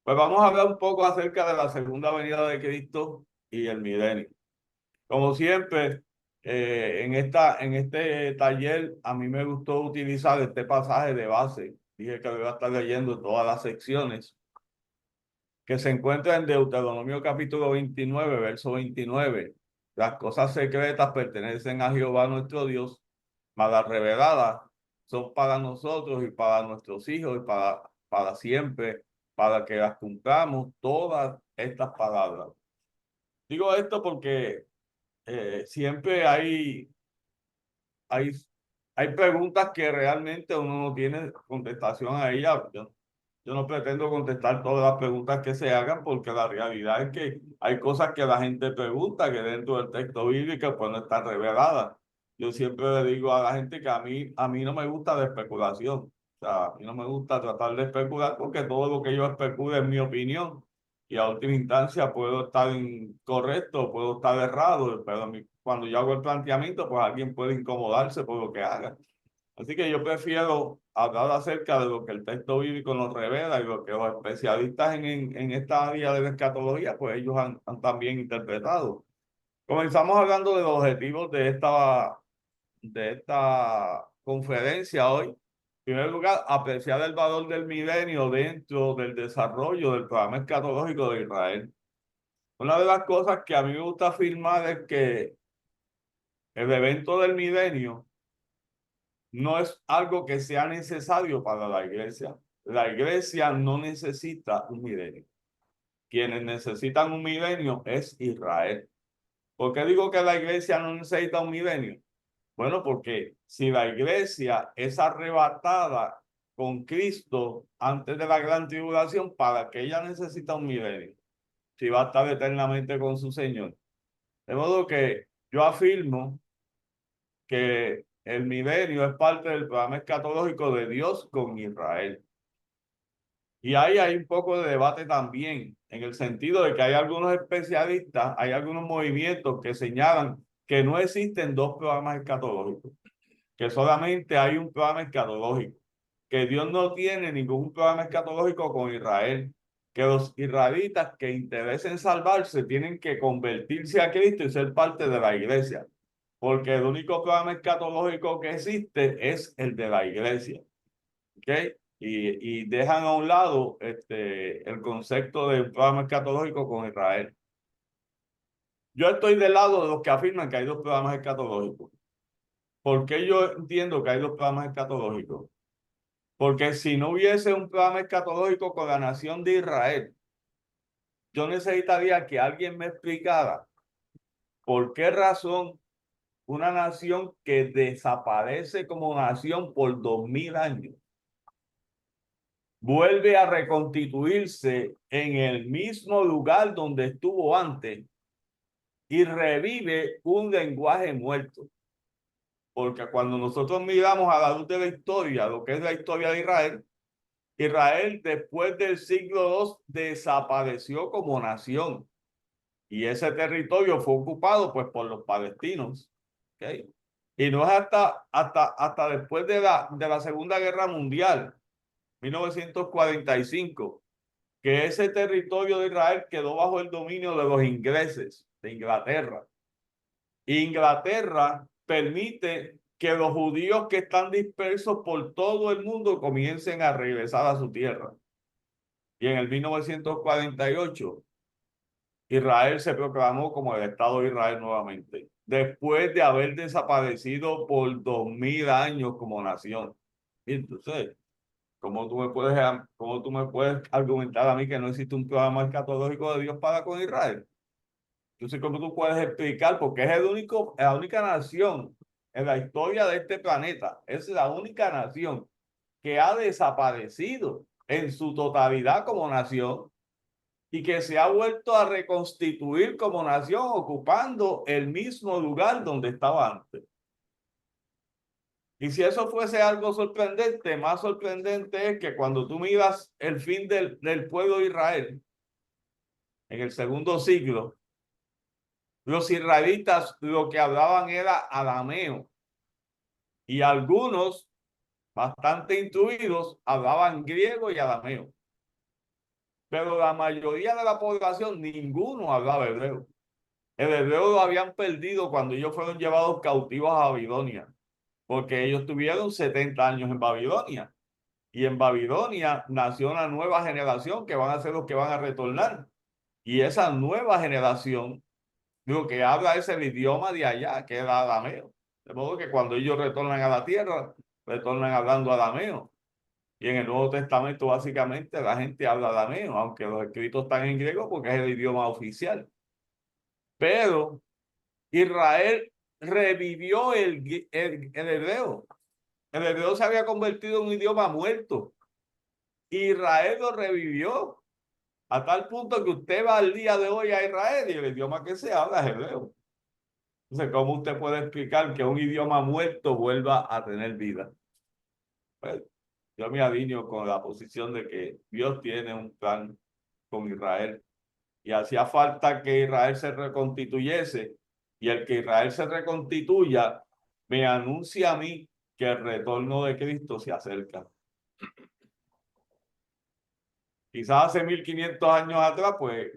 Pues vamos a hablar un poco acerca de la segunda venida de Cristo y el milenio. Como siempre, en este taller a mí me gustó utilizar este pasaje de base. Dije que lo iba a estar leyendo todas las secciones que se encuentra en Deuteronomio capítulo 29, verso 29. Las cosas secretas pertenecen a Jehová nuestro Dios, mas las reveladas son para nosotros y para nuestros hijos y para siempre, para que las cumplamos todas estas palabras. Digo esto porque siempre hay, hay preguntas que realmente uno no tiene contestación a ellas. Yo no pretendo contestar todas las preguntas que se hagan porque la realidad es que hay cosas que la gente pregunta que dentro del texto bíblico pues no están reveladas. Yo siempre le digo a la gente que a mí no me gusta la especulación. O sea, a mí no me gusta tratar de especular porque todo lo que yo especule es mi opinión y a última instancia puedo estar incorrecto, puedo estar errado, pero cuando yo hago el planteamiento pues alguien puede incomodarse por lo que haga. Así que yo prefiero hablar acerca de lo que el texto bíblico nos revela y lo que los especialistas en esta área de la escatología, pues ellos han también interpretado. Comenzamos hablando de los objetivos de esta conferencia hoy. En primer lugar, apreciar el valor del milenio dentro del desarrollo del programa escatológico de Israel. Una de las cosas que a mí me gusta afirmar es que el evento del milenio no es algo que sea necesario para la iglesia. La iglesia no necesita un milenio. Quienes necesitan un milenio es Israel. ¿Por qué digo que la iglesia no necesita un milenio? Bueno, porque si la iglesia es arrebatada con Cristo antes de la gran tribulación, ¿para qué ella necesita un milenio? Si va a estar eternamente con su Señor. De modo que yo afirmo que el milenio es parte del programa escatológico de Dios con Israel. Y ahí hay un poco de debate también, en el sentido de que hay algunos especialistas, hay algunos movimientos que señalan que no existen dos programas escatológicos, que solamente hay un programa escatológico, que Dios no tiene ningún programa escatológico con Israel, que los israelitas que interesen salvarse tienen que convertirse a Cristo y ser parte de la iglesia, porque el único programa escatológico que existe es el de la iglesia. ¿Ok? Y dejan a un lado el concepto de un programa escatológico con Israel. Yo estoy del lado de los que afirman que hay dos programas escatológicos. ¿Por qué yo entiendo que hay dos programas escatológicos? Porque si no hubiese un programa escatológico con la nación de Israel, yo necesitaría que alguien me explicara por qué razón una nación que desaparece como nación por 2000 años vuelve a reconstituirse en el mismo lugar donde estuvo antes y revive un lenguaje muerto. Porque cuando nosotros miramos a la luz de la historia, lo que es la historia de Israel, Israel después del siglo II desapareció como nación y ese territorio fue ocupado pues por los palestinos. ¿Okay? Y no es hasta después de la Segunda Guerra Mundial, 1945, que ese territorio de Israel quedó bajo el dominio de los ingleses, de Inglaterra. Inglaterra permite que los judíos que están dispersos por todo el mundo comiencen a regresar a su tierra. Y en el 1948, Israel se proclamó como el Estado de Israel nuevamente, después de haber desaparecido por 2000 años como nación. Y entonces, cómo tú me puedes argumentar a mí que no existe un programa escatológico de Dios para con Israel? Entonces, ¿cómo tú puedes explicar? Porque es la única nación en la historia de este planeta, es la única nación que ha desaparecido en su totalidad como nación y que se ha vuelto a reconstituir como nación ocupando el mismo lugar donde estaba antes. Y si eso fuese algo sorprendente, más sorprendente es que cuando tú miras el fin del pueblo de Israel en el segundo siglo, los israelitas lo que hablaban era arameo y algunos bastante instruidos hablaban griego y arameo. pero la mayoría de la población, ninguno hablaba hebreo. El hebreo lo habían perdido cuando ellos fueron llevados cautivos a Babilonia, porque ellos tuvieron 70 años en Babilonia. Y en Babilonia nació una nueva generación que van a ser los que van a retornar. Y esa nueva generación, lo que habla es el idioma de allá, que es el arameo. De modo que cuando ellos retornan a la tierra, retornan hablando arameo. Y en el Nuevo Testamento, básicamente, la gente habla arameo, aunque los escritos están en griego porque es el idioma oficial. Pero Israel revivió el hebreo. El hebreo se había convertido en un idioma muerto. Israel lo revivió a tal punto que usted va al día de hoy a Israel y el idioma que se habla es hebreo. Entonces, ¿cómo usted puede explicar que un idioma muerto vuelva a tener vida? Pues, yo me alineo con la posición de que Dios tiene un plan con Israel y hacía falta que Israel se reconstituyese y el que Israel se reconstituya me anuncia a mí que el retorno de Cristo se acerca. Quizás hace 1500 años atrás, pues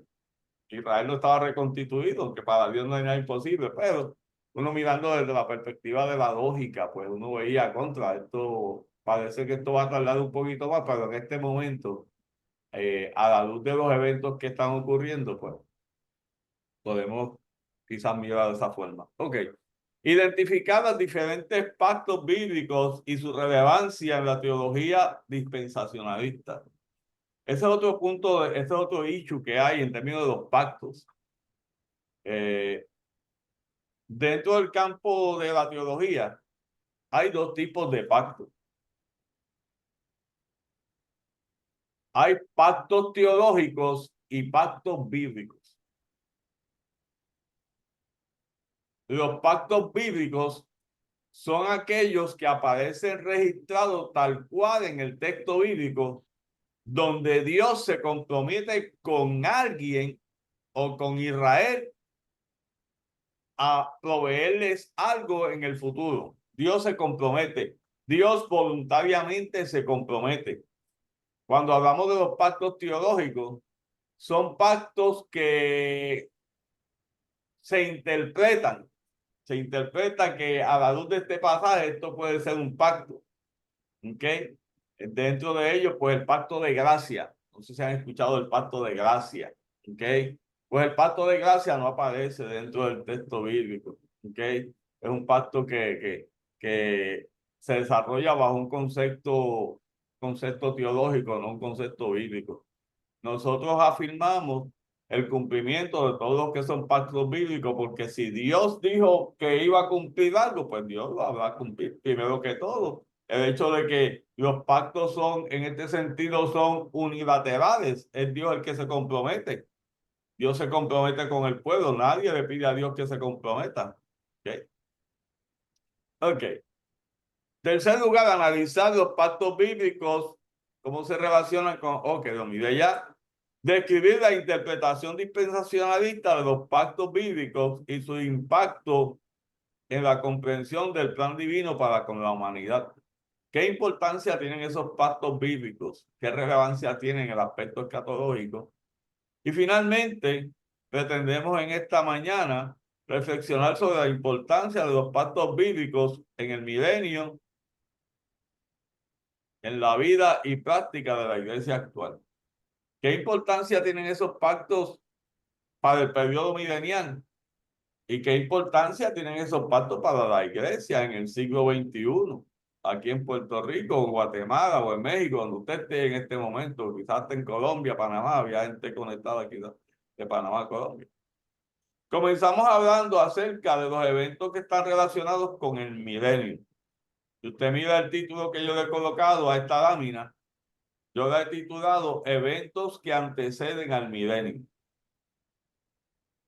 Israel no estaba reconstituido, aunque para Dios no hay nada imposible, pero uno mirando desde la perspectiva de la lógica, pues uno veía contra esto, parece que esto va a tardar un poquito más, pero en este momento, a la luz de los eventos que están ocurriendo, pues podemos quizás mirar de esa forma. Ok. Identificar los diferentes pactos bíblicos y su relevancia en la teología dispensacionalista. Ese es otro punto, ese es otro issue que hay en términos de los pactos. Dentro del campo de la teología hay dos tipos de pactos. Hay pactos teológicos y pactos bíblicos. Los pactos bíblicos son aquellos que aparecen registrados tal cual en el texto bíblico, donde Dios se compromete con alguien o con Israel a proveerles algo en el futuro. Dios se compromete. Dios voluntariamente se compromete. Cuando hablamos de los pactos teológicos, son pactos que se interpretan. Se interpreta que a la luz de este pasaje esto puede ser un pacto. ¿Ok? Dentro de ellos, pues el pacto de gracia. No sé si han escuchado el pacto de gracia. ¿Ok? Pues el pacto de gracia no aparece dentro del texto bíblico. ¿Ok? Es un pacto que se desarrolla bajo un concepto teológico, no un concepto bíblico. Nosotros afirmamos el cumplimiento de todos los que son pactos bíblicos, porque si Dios dijo que iba a cumplir algo, pues Dios lo habrá a cumplir primero que todo. El hecho de que los pactos son, en este sentido, son unilaterales, es Dios el que se compromete. Dios se compromete con el pueblo, nadie le pide a Dios que se comprometa. ¿Ok? Ok. Tercer lugar, analizar los pactos bíblicos, cómo se relacionan con, ok, lo miré ya. Describir la interpretación dispensacionalista de los pactos bíblicos y su impacto en la comprensión del plan divino para con la humanidad. ¿Qué importancia tienen esos pactos bíblicos? ¿Qué relevancia tienen en el aspecto escatológico? Y finalmente, pretendemos en esta mañana reflexionar sobre la importancia de los pactos bíblicos en el milenio, en la vida y práctica de la iglesia actual. ¿Qué importancia tienen esos pactos para el periodo milenial? ¿Y qué importancia tienen esos pactos para la iglesia en el siglo XXI? Aquí en Puerto Rico, o Guatemala, o en México, donde usted esté en este momento, quizás esté en Colombia, Panamá, había gente conectada aquí de Panamá a Colombia. Comenzamos hablando acerca de los eventos que están relacionados con el milenio. Si usted mira el título que yo le he colocado a esta lámina, yo la he titulado Eventos que anteceden al milenio.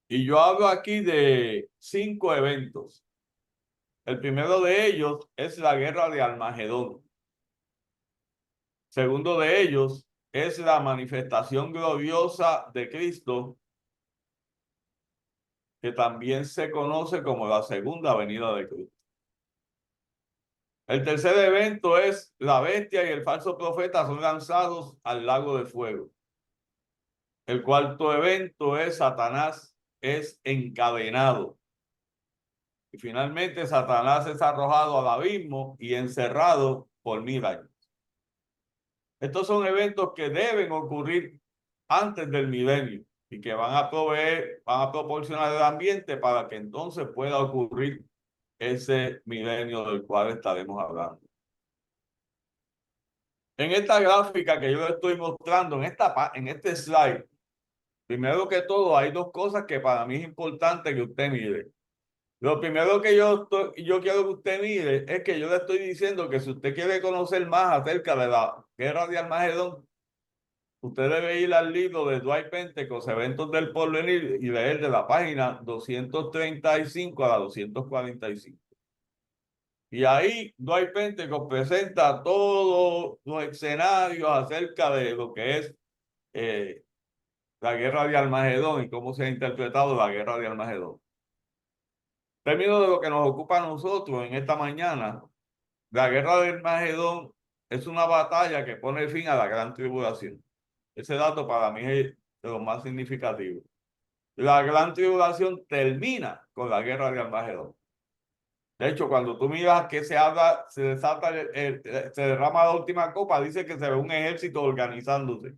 Y yo hablo aquí de 5 eventos. El primero de ellos es la guerra de Armagedón. Segundo de ellos es la manifestación gloriosa de Cristo, que también se conoce como la segunda venida de Cristo. El tercer evento es la bestia y el falso profeta son lanzados al lago de fuego. El cuarto evento es Satanás es encadenado. Y finalmente Satanás es arrojado al abismo y encerrado por 1000 años. Estos son eventos que deben ocurrir antes del milenio y que van a proporcionar el ambiente para que entonces pueda ocurrir ese milenio del cual estaremos hablando. En esta gráfica que yo le estoy mostrando, en este slide, primero que todo, hay dos cosas que para mí es importante que usted mire. Lo primero que yo quiero que usted mire es que yo le estoy diciendo que si usted quiere conocer más acerca de la guerra de Armagedón, usted debe ir al libro de Dwight Pentecost, Eventos del Porvenir, y leer de la página 235 a la 245. Y ahí Dwight Pentecost presenta todos los escenarios acerca de lo que es eh, la guerra de Armagedón y cómo se ha interpretado la guerra de Armagedón. En términos de lo que nos ocupa a nosotros en esta mañana, la guerra de Armagedón es una batalla que pone fin a la gran tribulación. Ese dato para mí es de los más significativos. La gran tribulación termina con la guerra de Armagedón. De hecho, cuando tú miras que se habla, se desata, se derrama la última copa, dice que se ve un ejército organizándose.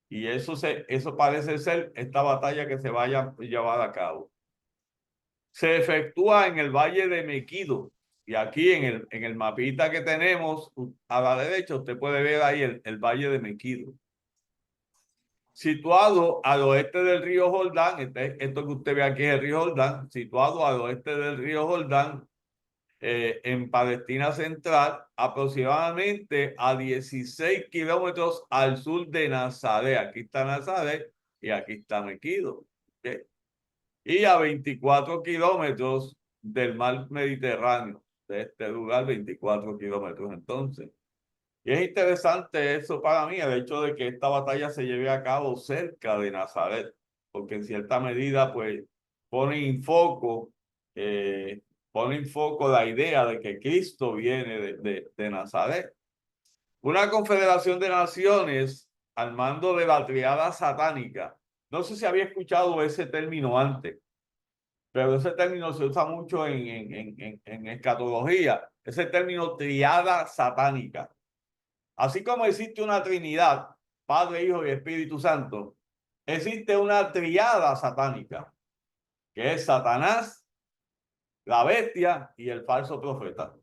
Y eso parece ser esta batalla que se vaya a llevar a cabo. Se efectúa en el valle de Mequido. Y aquí en el mapita que tenemos a la derecha, usted puede ver ahí el valle de Mequido. Situado al oeste del río Jordán, esto que usted ve aquí es el río Jordán, situado al oeste del río Jordán, en Palestina Central, aproximadamente a 16 kilómetros al sur de Nazaret. Aquí está Nazaret y aquí está Mequido. ¿Okay? Y a 24 kilómetros del mar Mediterráneo, de este lugar, 24 kilómetros entonces. Y es interesante eso para mí, el hecho de que esta batalla se lleve a cabo cerca de Nazaret, porque en cierta medida, pues, pone en foco, eh, pone en foco la idea de que Cristo viene de Nazaret. Una confederación de naciones al mando de la triada satánica. No sé si había escuchado ese término antes, pero ese término se usa mucho en escatología, ese término triada satánica. Así como existe una Trinidad, Padre, Hijo y Espíritu Santo, existe una triada satánica, que es Satanás, la bestia y el falso profeta.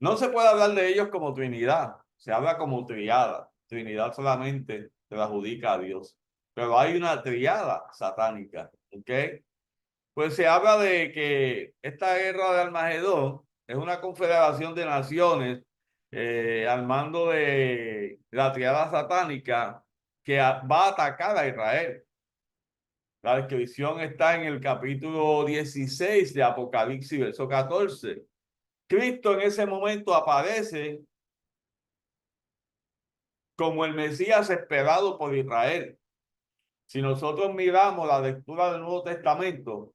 No se puede hablar de ellos como Trinidad, se habla como triada. Trinidad solamente se la adjudica a Dios. Pero hay una triada satánica, ¿ok? Pues se habla de que esta guerra de Armagedón es una confederación de naciones al mando de la triada satánica que va a atacar a Israel. La descripción está en el capítulo 16 de Apocalipsis, verso 14. Cristo en ese momento aparece como el Mesías esperado por Israel. Si nosotros miramos la lectura del Nuevo Testamento,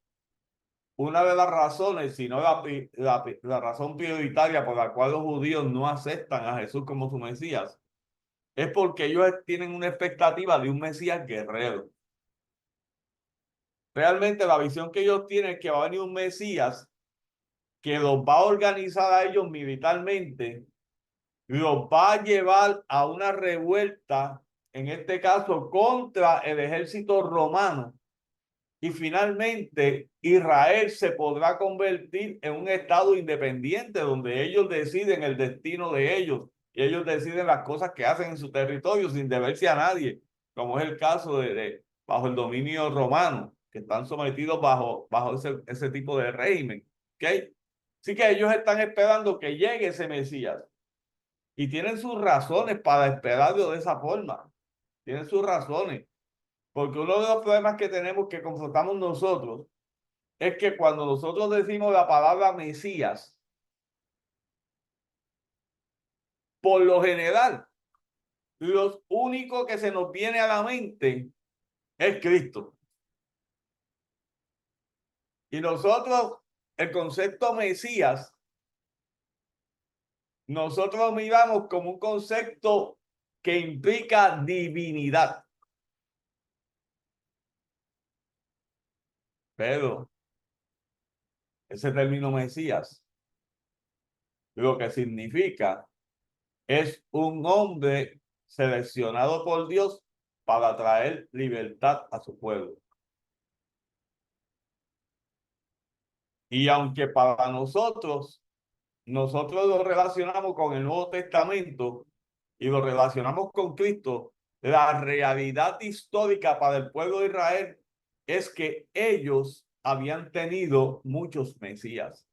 una de las razones, si no la razón prioritaria por la cual los judíos no aceptan a Jesús como su Mesías, es porque ellos tienen una expectativa de un Mesías guerrero. Realmente la visión que ellos tienen es que va a venir un Mesías que los va a organizar a ellos militarmente, los va a llevar a una revuelta, en este caso contra el ejército romano, y finalmente Israel se podrá convertir en un estado independiente donde ellos deciden el destino de ellos y ellos deciden las cosas que hacen en su territorio sin deberse a nadie, como es el caso bajo el dominio romano, que están sometidos bajo ese tipo de régimen. ¿Okay? Así que ellos están esperando que llegue ese Mesías y tienen sus razones para esperarlo de esa forma. Tienen sus razones. Porque uno de los problemas que tenemos, que confrontamos nosotros, es que cuando nosotros decimos la palabra Mesías, por lo general, lo único que se nos viene a la mente es Cristo. Y nosotros, el concepto Mesías, nosotros lo miramos como un concepto que implica divinidad. Pero ese término Mesías lo que significa es un hombre seleccionado por Dios para traer libertad a su pueblo. Y aunque para nosotros lo relacionamos con el Nuevo Testamento y lo relacionamos con Cristo, la realidad histórica para el pueblo de Israel es que ellos habían tenido muchos Mesías.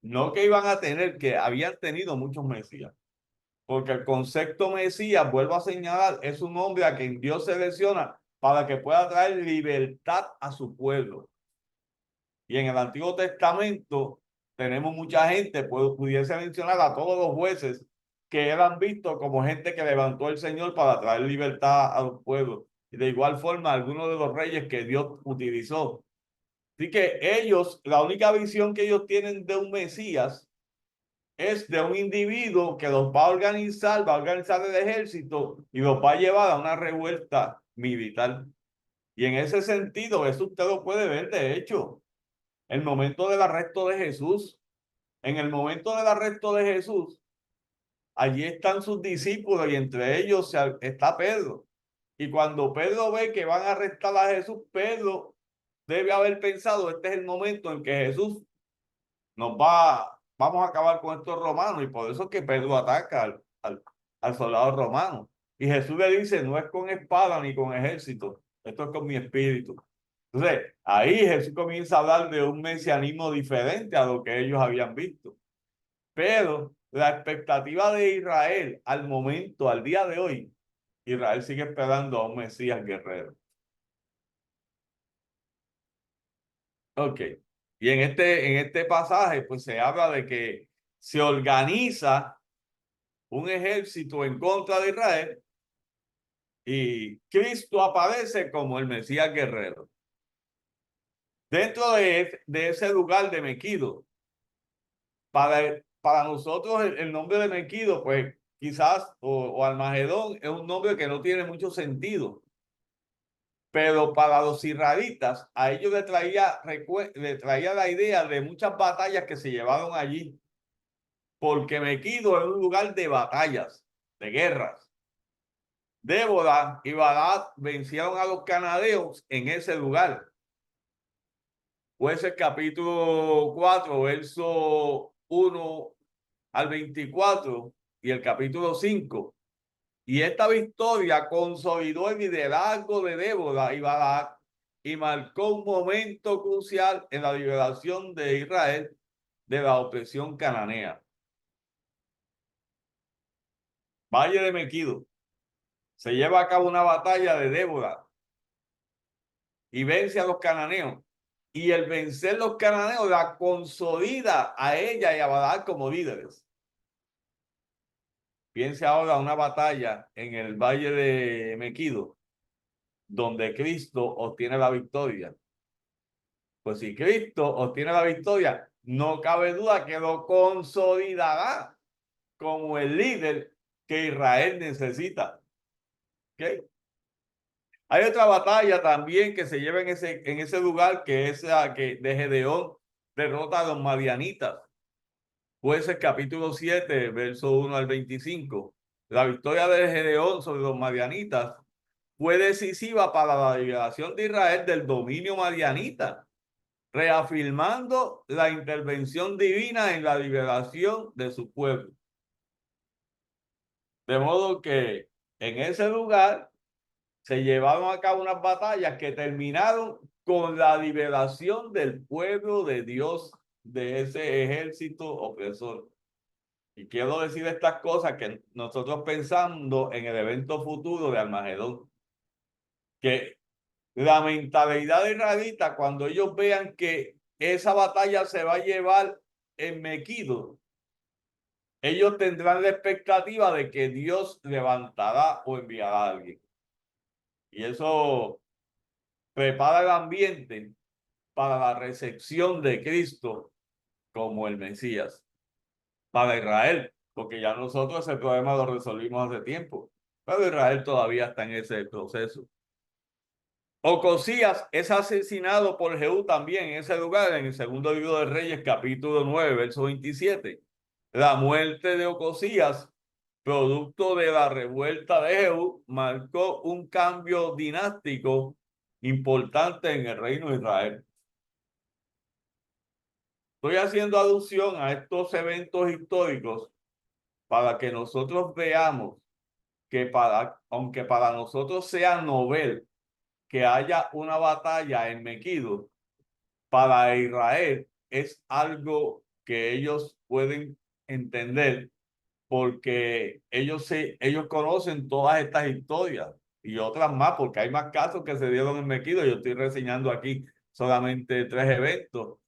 No que iban a tener, que habían tenido muchos Mesías. Porque el concepto Mesías, vuelvo a señalar, es un hombre a quien Dios selecciona para que pueda traer libertad a su pueblo. Y en el Antiguo Testamento tenemos mucha gente, pudiese mencionar a todos los jueces que eran vistos como gente que levantó el Señor para traer libertad a los pueblos. Y de igual forma, algunos de los reyes que Dios utilizó. Así que ellos, la única visión que ellos tienen de un Mesías es de un individuo que los va a organizar el ejército y los va a llevar a una revuelta militar. Y en ese sentido, eso usted lo puede ver, de hecho, el momento del arresto de Jesús. En el momento del arresto de Jesús, allí están sus discípulos y entre ellos está Pedro. Y cuando Pedro ve que van a arrestar a Jesús, Pedro debe haber pensado, este es el momento en que Jesús vamos a acabar con estos romanos. Y por eso es que Pedro ataca al soldado romano. Y Jesús le dice, no es con espada ni con ejército, esto es con mi espíritu. Entonces, ahí Jesús comienza a hablar de un mesianismo diferente a lo que ellos habían visto. Pero la expectativa de Israel al momento, al día de hoy, Israel sigue esperando a un Mesías guerrero. Ok. Y en este pasaje, pues se habla de que se organiza un ejército en contra de Israel y Cristo aparece como el Mesías guerrero. Dentro de ese lugar de Mequido, para nosotros el nombre de Mequido, pues quizás, o Almagedón, es un nombre que no tiene mucho sentido. Pero para los israelitas, a ellos le traía la idea de muchas batallas que se llevaron allí, porque Mequido es un lugar de batallas, de guerras. Débora y Barak vencieron a los cananeos en ese lugar. Jueces capítulo 4, verso 1 al 24 y el capítulo 5. Y esta victoria consolidó el liderazgo de Débora y Barak y marcó un momento crucial en la liberación de Israel de la opresión cananea. Valle de Mequido. Se lleva a cabo una batalla de Débora y vence a los cananeos. Y el vencer los cananeos la consolida a ella y a Barak como líderes. Piense ahora una batalla en el Valle de Mequido, donde Cristo obtiene la victoria. Pues si Cristo obtiene la victoria, no cabe duda que lo consolidará como el líder que Israel necesita. ¿Okay? Hay otra batalla también que se lleva en ese lugar, que es la que de Gedeón derrota a los madianitas. Jueces capítulo 7, verso 1 al 25. La victoria de Gedeón sobre los madianitas fue decisiva para la liberación de Israel del dominio madianita, reafirmando la intervención divina en la liberación de su pueblo. De modo que en ese lugar se llevaron a cabo unas batallas que terminaron con la liberación del pueblo de Dios de ese ejército opresor. Y quiero decir estas cosas que nosotros pensando en el evento futuro de Armagedón, que la mentalidad israelita, cuando ellos vean que esa batalla se va a llevar en Mequido, ellos tendrán la expectativa de que Dios levantará o enviará a alguien. Y eso prepara el ambiente para la recepción de Cristo como el Mesías para Israel, porque ya nosotros ese problema lo resolvimos hace tiempo, pero Israel todavía está en ese proceso. Ocosías es asesinado por Jehú también en ese lugar, en el segundo libro de Reyes, capítulo 9, verso 27. La muerte de Ocosías, producto de la revuelta de Jehú, marcó un cambio dinástico importante en el reino de Israel. Estoy haciendo alusión a estos eventos históricos para que nosotros veamos que aunque para nosotros sea novel que haya una batalla en Megido, para Israel es algo que ellos pueden entender porque ellos conocen todas estas historias y otras más, porque hay más casos que se dieron en Megido. Yo estoy reseñando aquí solamente 3 eventos,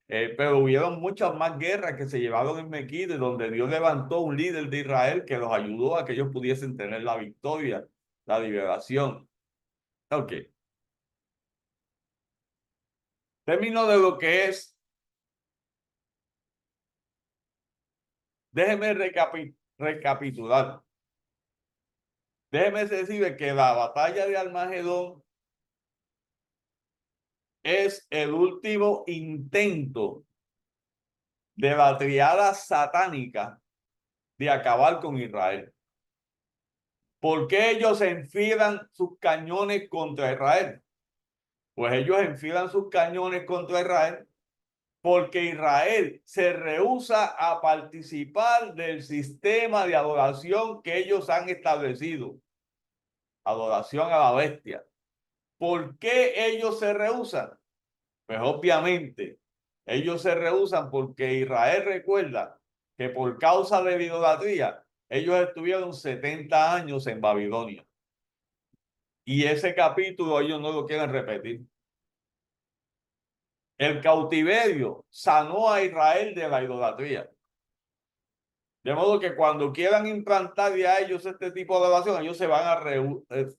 pero hubieron muchas más guerras que se llevaron en Megido, donde Dios levantó un líder de Israel que los ayudó a que ellos pudiesen tener la victoria, la liberación. Ok. Término de lo que es, déjeme recapitular. Déjeme decirle que la batalla de Armagedón es el último intento de la triada satánica de acabar con Israel. ¿Por qué ellos enfilan sus cañones contra Israel? Pues ellos enfilan sus cañones contra Israel porque Israel se rehúsa a participar del sistema de adoración que ellos han establecido. Adoración a la bestia. ¿Por qué ellos se rehúsan? Pues obviamente, ellos se rehúsan porque Israel recuerda que por causa de la idolatría, ellos estuvieron 70 años en Babilonia. Y ese capítulo ellos no lo quieren repetir. El cautiverio sanó a Israel de la idolatría. De modo que cuando quieran implantar a ellos este tipo de adoración, ellos se van a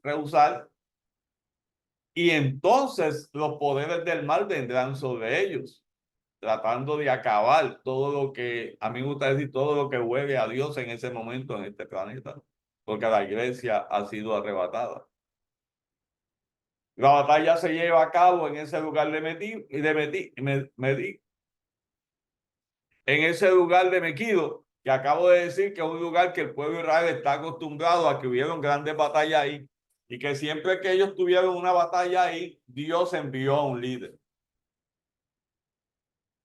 rehusar. Y entonces los poderes del mal vendrán sobre ellos, tratando de acabar todo lo que, a mí me gusta decir, todo lo que huele a Dios en ese momento en este planeta, porque la iglesia ha sido arrebatada. La batalla se lleva a cabo en ese lugar de en ese lugar de Megido, que acabo de decir que es un lugar que el pueblo de Israel está acostumbrado a que hubieron grandes batallas ahí, y que siempre que ellos tuvieron una batalla ahí, Dios envió a un líder.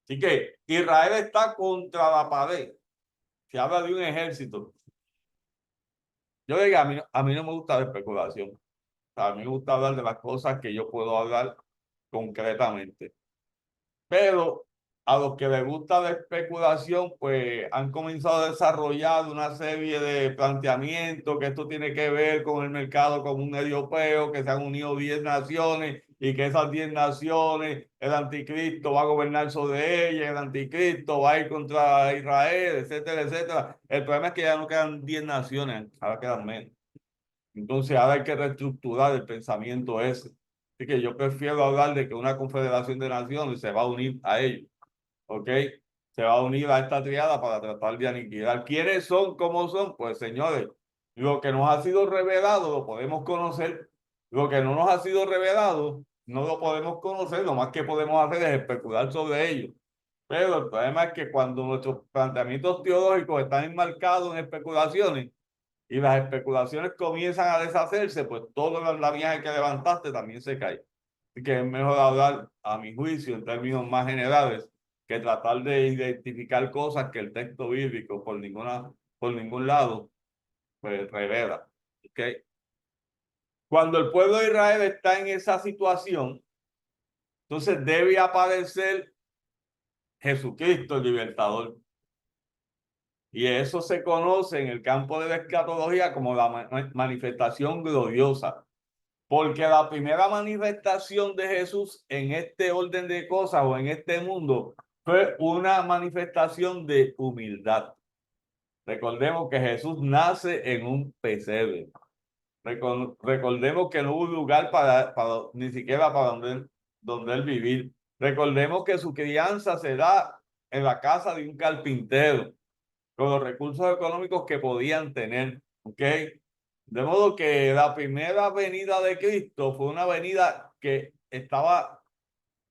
Así que Israel está contra la pared. Se habla de un ejército. Yo digo, a mí no me gusta la especulación. A mí me gusta hablar de las cosas que yo puedo hablar concretamente. Pero a los que les gusta la especulación, pues han comenzado a desarrollar una serie de planteamientos que esto tiene que ver con el mercado común europeo, que se han unido 10 naciones y que esas 10 naciones, el anticristo va a gobernar sobre ellas, el anticristo va a ir contra Israel, etcétera, etcétera. El problema es que ya no quedan 10 naciones, ahora quedan menos. Entonces ahora hay que reestructurar el pensamiento ese. Así que yo prefiero hablar de que una confederación de naciones se va a unir a ellos, ¿ok? Se va a unir a esta triada para tratar de aniquilar. ¿Quiénes son? ¿Cómo son? Pues señores, lo que nos ha sido revelado lo podemos conocer. Lo que no nos ha sido revelado no lo podemos conocer. Lo más que podemos hacer es especular sobre ello. Pero el problema es que cuando nuestros planteamientos teológicos están enmarcados en especulaciones, y las especulaciones comienzan a deshacerse, pues todo el andamiaje que levantaste también se cae. Así que es mejor hablar, a mi juicio, en términos más generales, que tratar de identificar cosas que el texto bíblico por ningún lado pues revela. ¿Okay? Cuando el pueblo de Israel está en esa situación, entonces debe aparecer Jesucristo, el libertador. Y eso se conoce en el campo de la escatología como la manifestación gloriosa. Porque la primera manifestación de Jesús en este orden de cosas o en este mundo fue una manifestación de humildad. Recordemos que Jesús nace en un pesebre. Recordemos que no hubo lugar ni siquiera para donde él vivir. Recordemos que su crianza se da en la casa de un carpintero, con los recursos económicos que podían tener. ¿Ok? De modo que la primera venida de Cristo fue una venida que estaba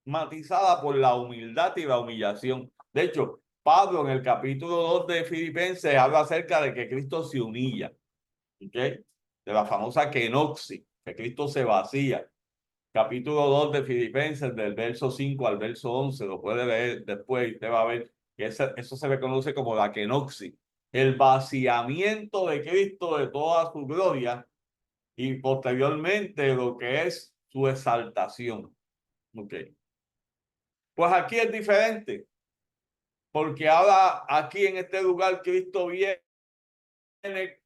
matizada por la humildad y la humillación. De hecho, Pablo en el capítulo 2 de Filipenses habla acerca de que Cristo se humilla, ¿ok? De la famosa kenoxi, que Cristo se vacía. Capítulo 2 de Filipenses, del verso 5 al verso 11, lo puede leer después y usted va a ver que eso se le conoce como la kenoxi, el vaciamiento de Cristo de toda su gloria y posteriormente lo que es su exaltación. ¿Ok? Pues aquí es diferente, porque ahora aquí en este lugar Cristo viene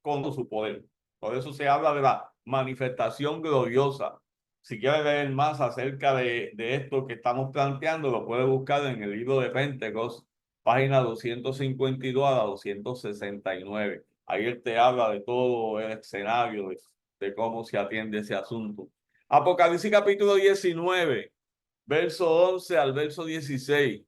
con su poder. Por eso se habla de la manifestación gloriosa. Si quiere leer más acerca de esto que estamos planteando, lo puede buscar en el libro de Pentecostés, página 252 a la 269. Ahí él te habla de todo el escenario, de cómo se atiende ese asunto. Apocalipsis capítulo 19, verso 11 al verso 16.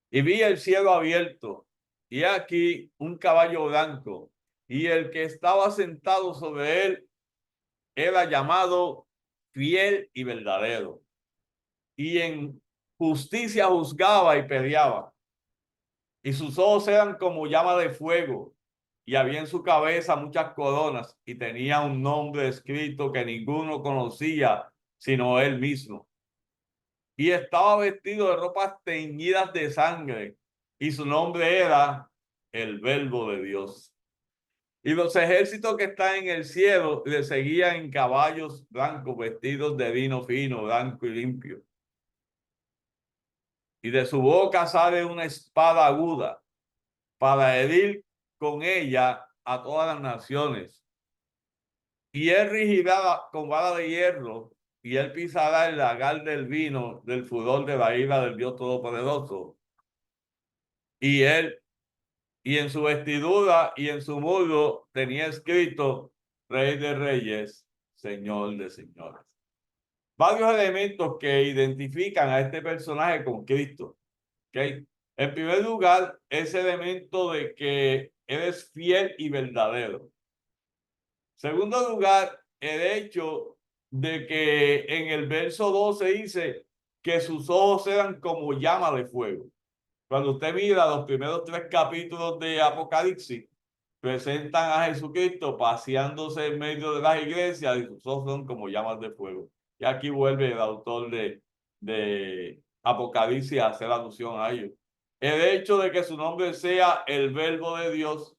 Y vi el cielo abierto, y aquí un caballo blanco, y el que estaba sentado sobre él era llamado Fiel y Verdadero, y en justicia juzgaba y peleaba, y sus ojos eran como llama de fuego, y había en su cabeza muchas coronas, y tenía un nombre escrito que ninguno conocía, sino él mismo. Y estaba vestido de ropas teñidas de sangre, y su nombre era el Verbo de Dios. Y los ejércitos que están en el cielo le seguían en caballos blancos, vestidos de lino fino, blanco y limpio. Y de su boca sale una espada aguda para herir con ella a todas las naciones. Y él rigirá con vara de hierro, y él pisará el lagar del vino del furor de la ira del Dios Todopoderoso. Y él, y en su vestidura y en su muslo tenía escrito Rey de Reyes, Señor de Señores. Varios elementos que identifican a este personaje con Cristo. ¿Okay? En primer lugar, ese elemento de que él es fiel y verdadero. Segundo lugar, el hecho de que en el verso 12 dice que sus ojos eran como llama de fuego. Cuando usted mira los primeros 3 capítulos de Apocalipsis, presentan a Jesucristo paseándose en medio de las iglesias y sus ojos son como llamas de fuego. Y aquí vuelve el autor de Apocalipsis a hacer alusión a ello. El hecho de que su nombre sea el Verbo de Dios,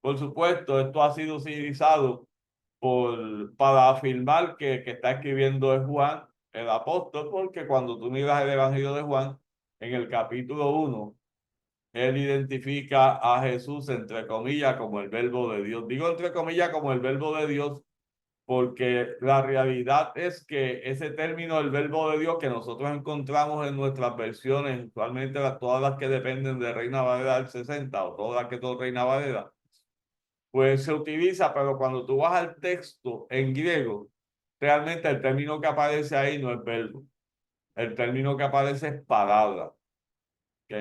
por supuesto, esto ha sido utilizado para afirmar que está escribiendo es Juan, el apóstol, porque cuando tú miras el Evangelio de Juan, en el capítulo 1, él identifica a Jesús, entre comillas, como el Verbo de Dios. Digo entre comillas como el Verbo de Dios porque la realidad es que ese término, el Verbo de Dios, que nosotros encontramos en nuestras versiones, actualmente todas las que dependen de Reina Valera del 60 o todas las que son Reina Valera, pues se utiliza, pero cuando tú vas al texto en griego, realmente el término que aparece ahí no es verbo. El término que aparece es palabra. ¿Ok?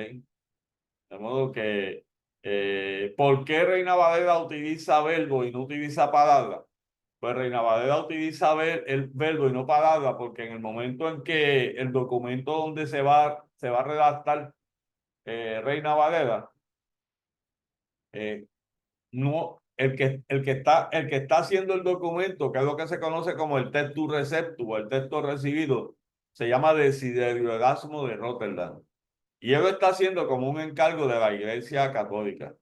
De modo que, ¿por qué Reina Valera utiliza verbo y no utiliza palabra? Pues Reina Valera utiliza el verbo y no palabra porque en el momento en que el documento donde se va a redactar Reina Valera, eh, no, el que está haciendo el documento, que es lo que se conoce como el texto receptus o el texto recibido, se llama Desiderio Erasmo de Rotterdam. Y él lo está haciendo como un encargo de la Iglesia Católica.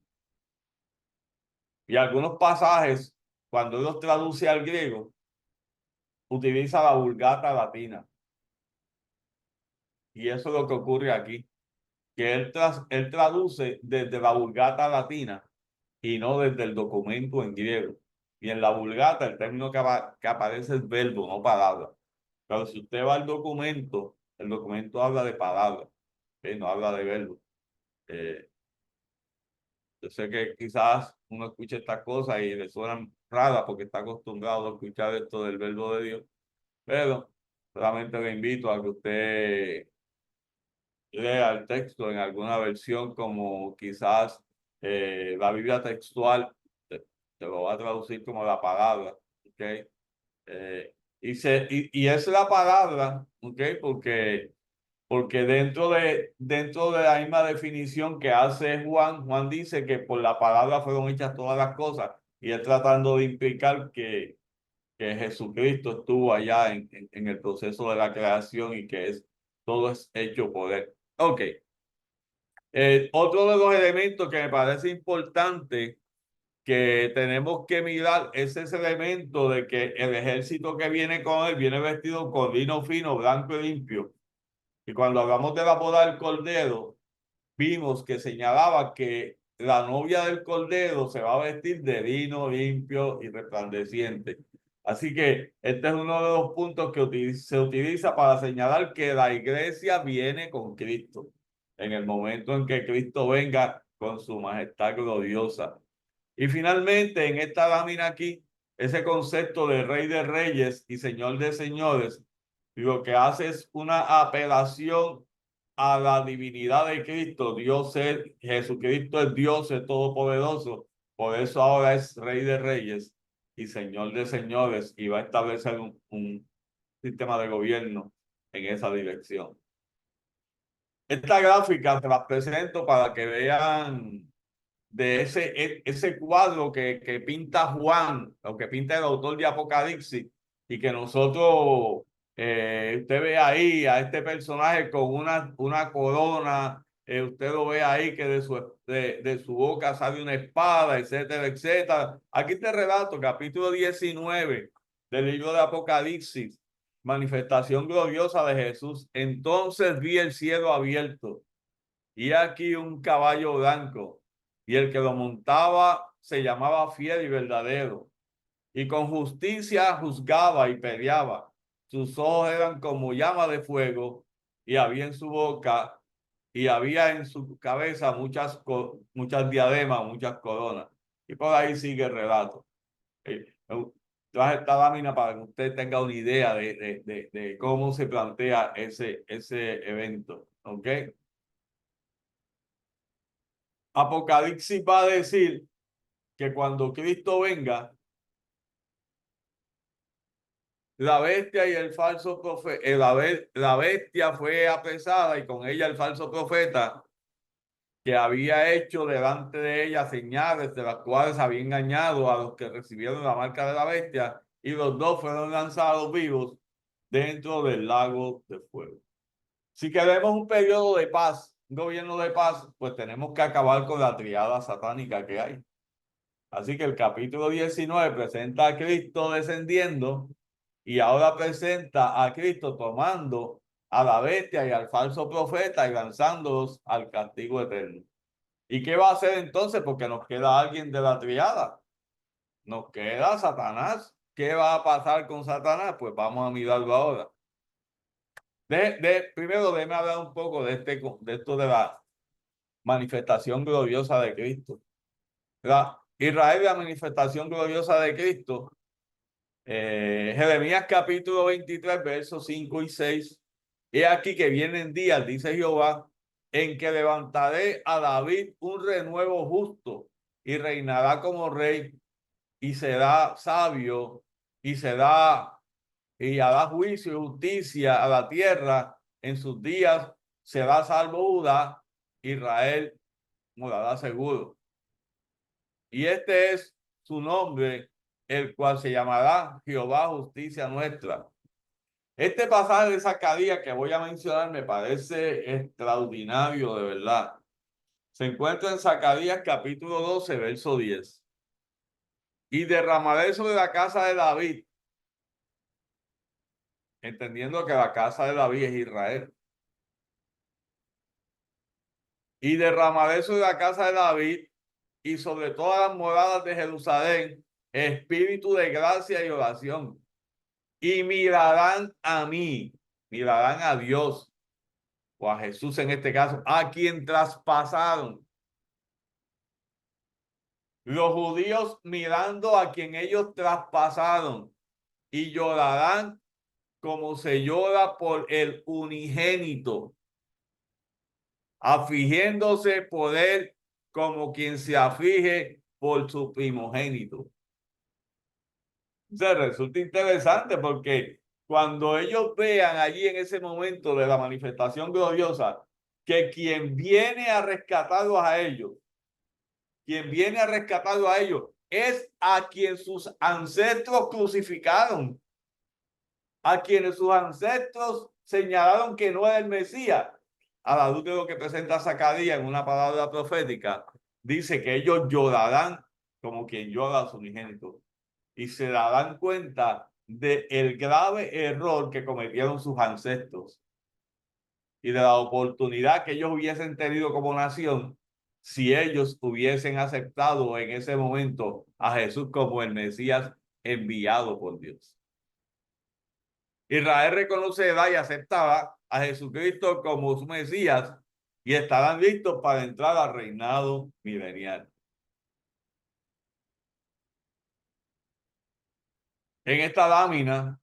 Y algunos pasajes, cuando él los traduce al griego, utiliza la Vulgata latina. Y eso es lo que ocurre aquí, que él traduce desde la Vulgata latina y no desde el documento en griego. Y en la Vulgata el término que aparece es verbo, no palabra. Pero si usted va al documento, el documento habla de palabra, ¿okay? No habla de verbo. Eh, yo sé que quizás uno escucha estas cosas y le suenan raras porque está acostumbrado a escuchar esto del verbo de Dios, pero solamente le invito a que usted lea el texto en alguna versión como quizás la Biblia textual te lo va a traducir como la palabra, ¿ok? Y es la palabra, ¿ok? Porque dentro de la misma definición que hace Juan, Juan dice que por la palabra fueron hechas todas las cosas, y él tratando de implicar que Jesucristo estuvo allá en el proceso de la creación y que todo es hecho por él. Ok. Otro de los elementos que me parece importante que tenemos que mirar es ese elemento de que el ejército que viene con él viene vestido con lino fino, blanco y limpio. Y cuando hablamos de la boda del Cordero, vimos que señalaba que la novia del Cordero se va a vestir de lino limpio y resplandeciente. Así que este es uno de los puntos que se utiliza para señalar que la iglesia viene con Cristo en el momento en que Cristo venga con su majestad gloriosa. Y finalmente, en esta lámina aquí, ese concepto de Rey de Reyes y Señor de Señores, lo que hace es una apelación a la divinidad de Cristo. Jesucristo es Dios, es todopoderoso. Por eso ahora es Rey de Reyes y Señor de Señores, y va a establecer un sistema de gobierno en esa dirección. Esta gráfica te la presento para que vean de ese cuadro que pinta Juan, o que pinta el autor de Apocalipsis, y que nosotros, usted ve ahí a este personaje con una corona, usted lo ve ahí que de su boca sale una espada, etcétera, etcétera. Aquí te relato, capítulo 19 del libro de Apocalipsis, manifestación gloriosa de Jesús. Entonces vi el cielo abierto y aquí un caballo blanco, y el que lo montaba se llamaba Fiel y Verdadero, y con justicia juzgaba y peleaba. Sus ojos eran como llama de fuego, y había en su boca y había en su cabeza muchas diademas, muchas coronas. Y por ahí sigue el relato. Traje esta lámina para que usted tenga una idea de cómo se plantea ese evento. ¿Ok? Apocalipsis va a decir que cuando Cristo venga, la bestia y el falso profeta, la bestia fue apresada, y con ella el falso profeta, que había hecho delante de ella señales de las cuales había engañado a los que recibieron la marca de la bestia, y los dos fueron lanzados vivos dentro del lago de fuego. Si queremos un periodo de paz, un gobierno de paz, pues tenemos que acabar con la triada satánica que hay. Así que el capítulo 19 presenta a Cristo descendiendo, y ahora presenta a Cristo tomando a la bestia y al falso profeta y lanzándolos al castigo eterno. ¿Y qué va a hacer entonces? Porque nos queda alguien de la triada. Nos queda Satanás. ¿Qué va a pasar con Satanás? Pues vamos a mirarlo ahora. Primero, déjeme hablar un poco de esto de la manifestación gloriosa de Cristo. Israel, la manifestación gloriosa de Cristo. Jeremías capítulo 23, versos 5 y 6. He aquí que vienen días, dice Jehová, en que levantaré a David un renuevo justo, y reinará como rey, y será sabio, y hará juicio y justicia a la tierra. En sus días será salvo Judá, Israel morará seguro. Y este es su nombre, el cual se llamará Jehová Justicia Nuestra. Este pasaje de Zacarías que voy a mencionar me parece extraordinario, de verdad. Se encuentra en Zacarías capítulo 12, verso 10. Y derramaré sobre la casa de David, entendiendo que la casa de David es Israel. Y derramaré sobre la casa de David y sobre todas las moradas de Jerusalén espíritu de gracia y oración. Y mirarán a mí, mirarán a Dios, o a Jesús en este caso, a quien traspasaron. Los judíos mirando a quien ellos traspasaron, y llorarán como se llora por el unigénito, afligiéndose por él como quien se aflige por su primogénito. O sea, resulta interesante porque cuando ellos vean allí en ese momento de la manifestación gloriosa que quien viene a rescatarlos a ellos es a quien sus ancestros crucificaron, a quienes sus ancestros señalaron que no era el Mesías. A la luz de lo que presenta Zacarías en una palabra profética, dice que ellos llorarán como quien llora a su unigénito y se darán cuenta del grave error que cometieron sus ancestros y de la oportunidad que ellos hubiesen tenido como nación si ellos hubiesen aceptado en ese momento a Jesús como el Mesías enviado por Dios. Israel reconocerá y aceptará a Jesucristo como su Mesías y estarán listos para entrar al reinado milenial. En esta lámina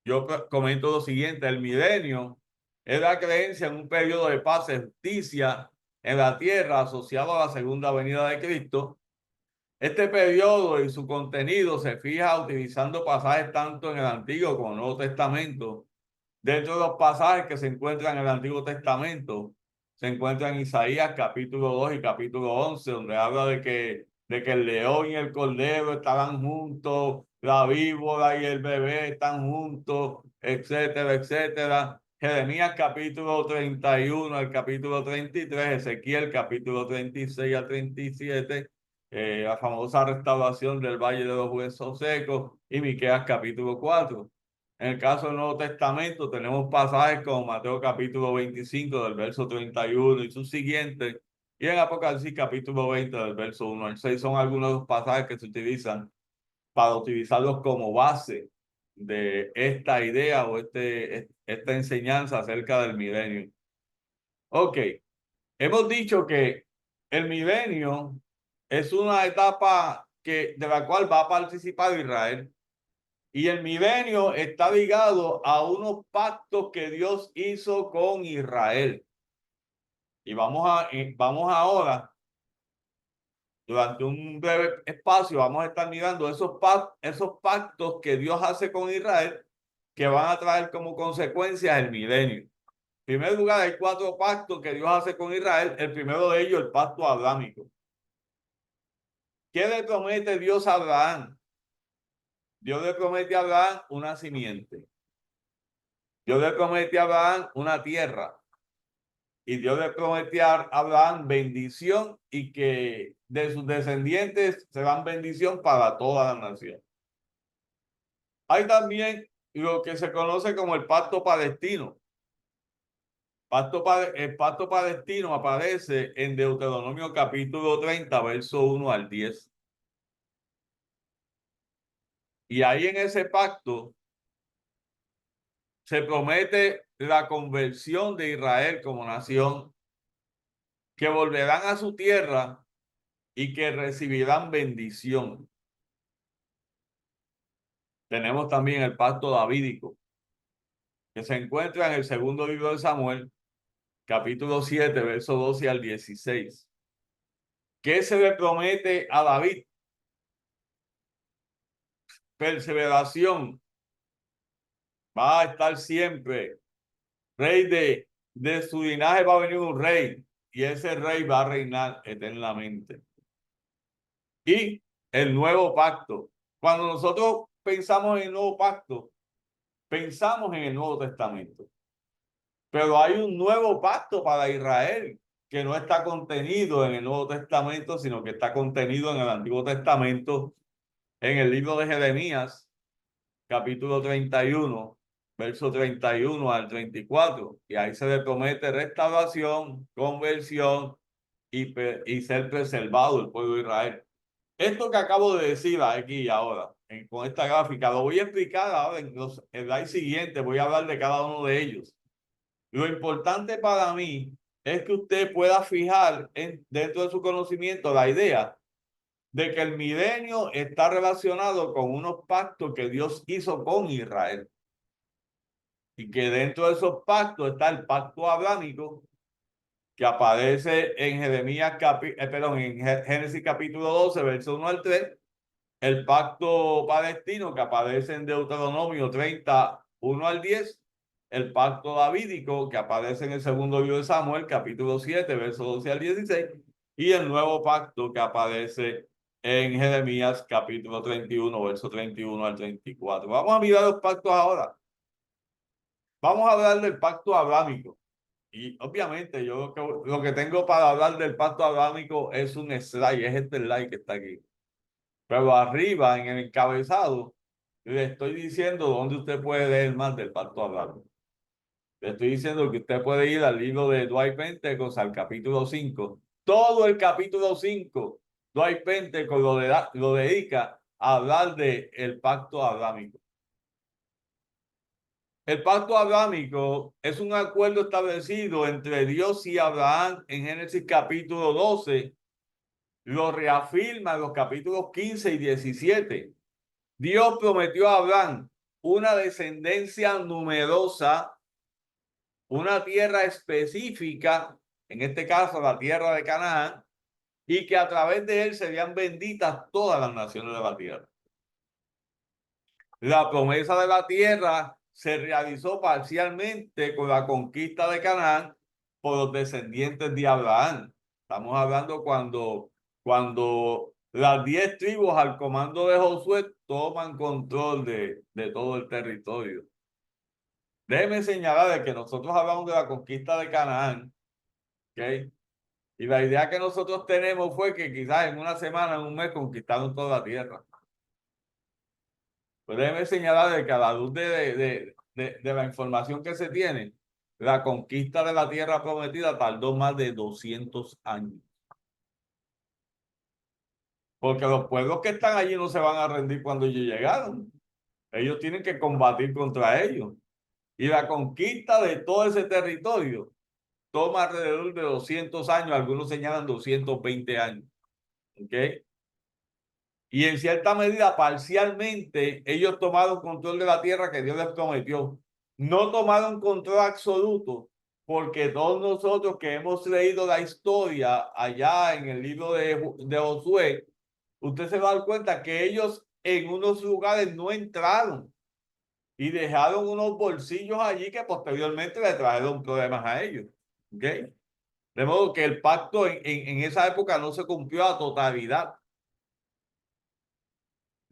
yo comento lo siguiente: el milenio es la creencia en un periodo de paz y justicia en la tierra asociado a la segunda venida de Cristo. Este periodo y su contenido se fija utilizando pasajes tanto en el Antiguo como en el Nuevo Testamento. Dentro de los pasajes que se encuentran en el Antiguo Testamento, se encuentran en Isaías capítulo 2 y capítulo 11, donde habla de que el león y el cordero estarán juntos, la víbora y el bebé están juntos, etcétera, etcétera. Jeremías capítulo 31 al capítulo 33, Ezequiel capítulo 36 al 37, la famosa restauración del Valle de los Huesos Secos, y Miqueas capítulo 4. En el caso del Nuevo Testamento tenemos pasajes como Mateo capítulo 25 del verso 31 y sus siguientes, y en Apocalipsis capítulo 20 del verso 1 al 6 son algunos de los pasajes que se utilizan para utilizarlos como base de esta idea o esta enseñanza acerca del milenio. Ok, hemos dicho que el milenio es una etapa de la cual va a participar Israel. Y el milenio está ligado a unos pactos que Dios hizo con Israel. Y vamos ahora, durante un breve espacio, vamos a estar mirando esos pactos que Dios hace con Israel que van a traer como consecuencia el milenio. En primer lugar, hay 4 pactos que Dios hace con Israel. El primero de ellos, el pacto abrámico. ¿Qué le promete Dios a Abraham? Dios le promete a Abraham una simiente. Dios le promete a Abraham una tierra. Y Dios le prometió a Abraham bendición y que de sus descendientes serán bendición para toda la nación. Hay también lo que se conoce como el pacto palestino. El pacto palestino aparece en Deuteronomio capítulo 30, verso 1 al 10. Y ahí en ese pacto se promete la conversión de Israel como nación, que volverán a su tierra y que recibirán bendición. Tenemos también el pacto davídico, que se encuentra en el segundo libro de Samuel, capítulo 7, verso 12 al 16. ¿Qué se le promete a David? Perseveración. Va a estar siempre. Rey de su linaje va a venir un rey, y ese rey va a reinar eternamente. Y el nuevo pacto. Cuando nosotros pensamos en el nuevo pacto, pensamos en el Nuevo Testamento. Pero hay un nuevo pacto para Israel que no está contenido en el Nuevo Testamento, sino que está contenido en el Antiguo Testamento, en el libro de Jeremías, capítulo 31, verso 31 al 34. Y ahí se le promete restauración, conversión y ser preservado el pueblo de Israel. Esto que acabo de decir aquí y ahora, con esta gráfica, lo voy a explicar ahora en los slides siguientes. Voy a hablar de cada uno de ellos. Lo importante para mí es que usted pueda fijar dentro de su conocimiento la idea de que el milenio está relacionado con unos pactos que Dios hizo con Israel. Y que dentro de esos pactos está el pacto abrámico, que aparece en en Génesis capítulo 12, verso 1 al 3, el pacto palestino que aparece en Deuteronomio 30, 1 al 10, el pacto davídico que aparece en el segundo libro de Samuel, capítulo 7, versos 12 al 16, y el nuevo pacto que aparece en Jeremías, capítulo 31, verso 31 al 34. Vamos a mirar los pactos ahora. Vamos a hablar del pacto abrámico. Y obviamente yo lo que tengo para hablar del pacto abrámico es un slide, es este slide que está aquí. Pero arriba, en el encabezado, le estoy diciendo dónde usted puede leer más del pacto abrámico. Le estoy diciendo que usted puede ir al libro de Dwight Pentecost, al capítulo 5. Todo el capítulo 5, Dwight Pentecost lo dedica a hablar del pacto abrámico. El pacto abrámico es un acuerdo establecido entre Dios y Abraham en Génesis capítulo 12. Lo reafirma en los capítulos 15 y 17. Dios prometió a Abraham una descendencia numerosa, una tierra específica, en este caso la tierra de Canaán, y que a través de él serían benditas todas las naciones de la tierra. La promesa de la tierra se realizó parcialmente con la conquista de Canaán por los descendientes de Abraham. Estamos hablando cuando las 10 tribus al comando de Josué toman control de todo el territorio. Déjeme señalar de que nosotros hablamos de la conquista de Canaán, ¿ok? Y la idea que nosotros tenemos fue que quizás en una semana, en un mes, conquistaron toda la tierra. Pero déjeme señalar de que a la luz de la información que se tiene, la conquista de la tierra prometida tardó más de 200 años. Porque los pueblos que están allí no se van a rendir cuando ellos llegaron. Ellos tienen que combatir contra ellos. Y la conquista de todo ese territorio toma alrededor de 200 años, algunos señalan 220 años. ¿Ok? Y en cierta medida, parcialmente, ellos tomaron control de la tierra que Dios les prometió. No tomaron control absoluto, porque todos nosotros que hemos leído la historia allá en el libro de Josué, usted se va a dar cuenta que ellos en unos lugares no entraron y dejaron unos bolsillos allí que posteriormente le trajeron problemas a ellos. ¿Ok? De modo que el pacto en esa época no se cumplió a totalidad.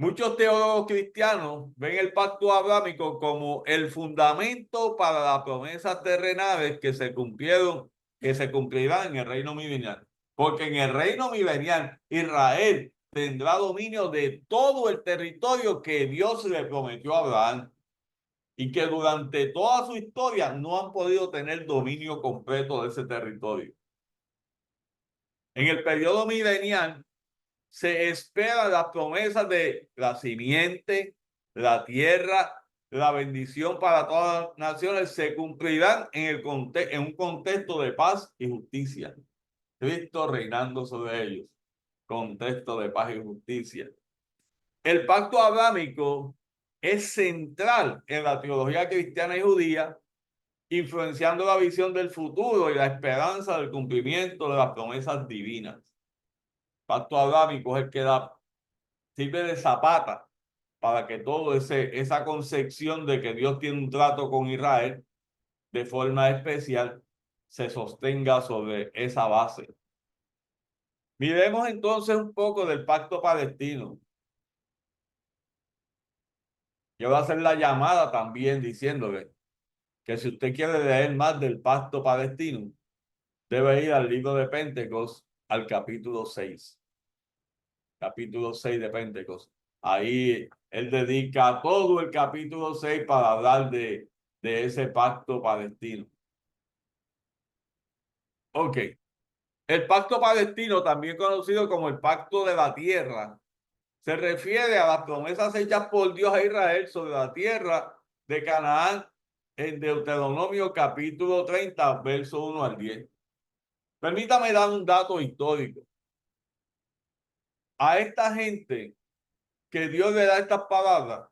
Muchos teólogos cristianos ven el pacto abrámico como el fundamento para las promesas terrenales que se cumplirán en el reino milenial. Porque en el reino milenial Israel tendrá dominio de todo el territorio que Dios le prometió a Abraham y que durante toda su historia no han podido tener dominio completo de ese territorio. En el periodo milenial se esperan las promesas de la simiente, la tierra, la bendición para todas las naciones se cumplirán en un contexto de paz y justicia. Cristo reinando sobre ellos. Contexto de paz y justicia. El pacto abrámico es central en la teología cristiana y judía, influenciando la visión del futuro y la esperanza del cumplimiento de las promesas divinas. Pacto abrámico es el que sirve de zapata para que todo esa concepción de que Dios tiene un trato con Israel de forma especial se sostenga sobre esa base. Miremos entonces un poco del pacto palestino. Yo voy a hacer la llamada también diciéndole que si usted quiere leer más del pacto palestino, debe ir al libro de Pentecostés, al capítulo 6. Capítulo 6 de Pentecostés. Ahí él dedica todo el capítulo 6 para hablar de ese pacto palestino. Ok. El pacto palestino, también conocido como el pacto de la tierra, se refiere a las promesas hechas por Dios a Israel sobre la tierra de Canaán en Deuteronomio capítulo 30, verso 1 al 10. Permítame dar un dato histórico. A esta gente que Dios le da estas palabras,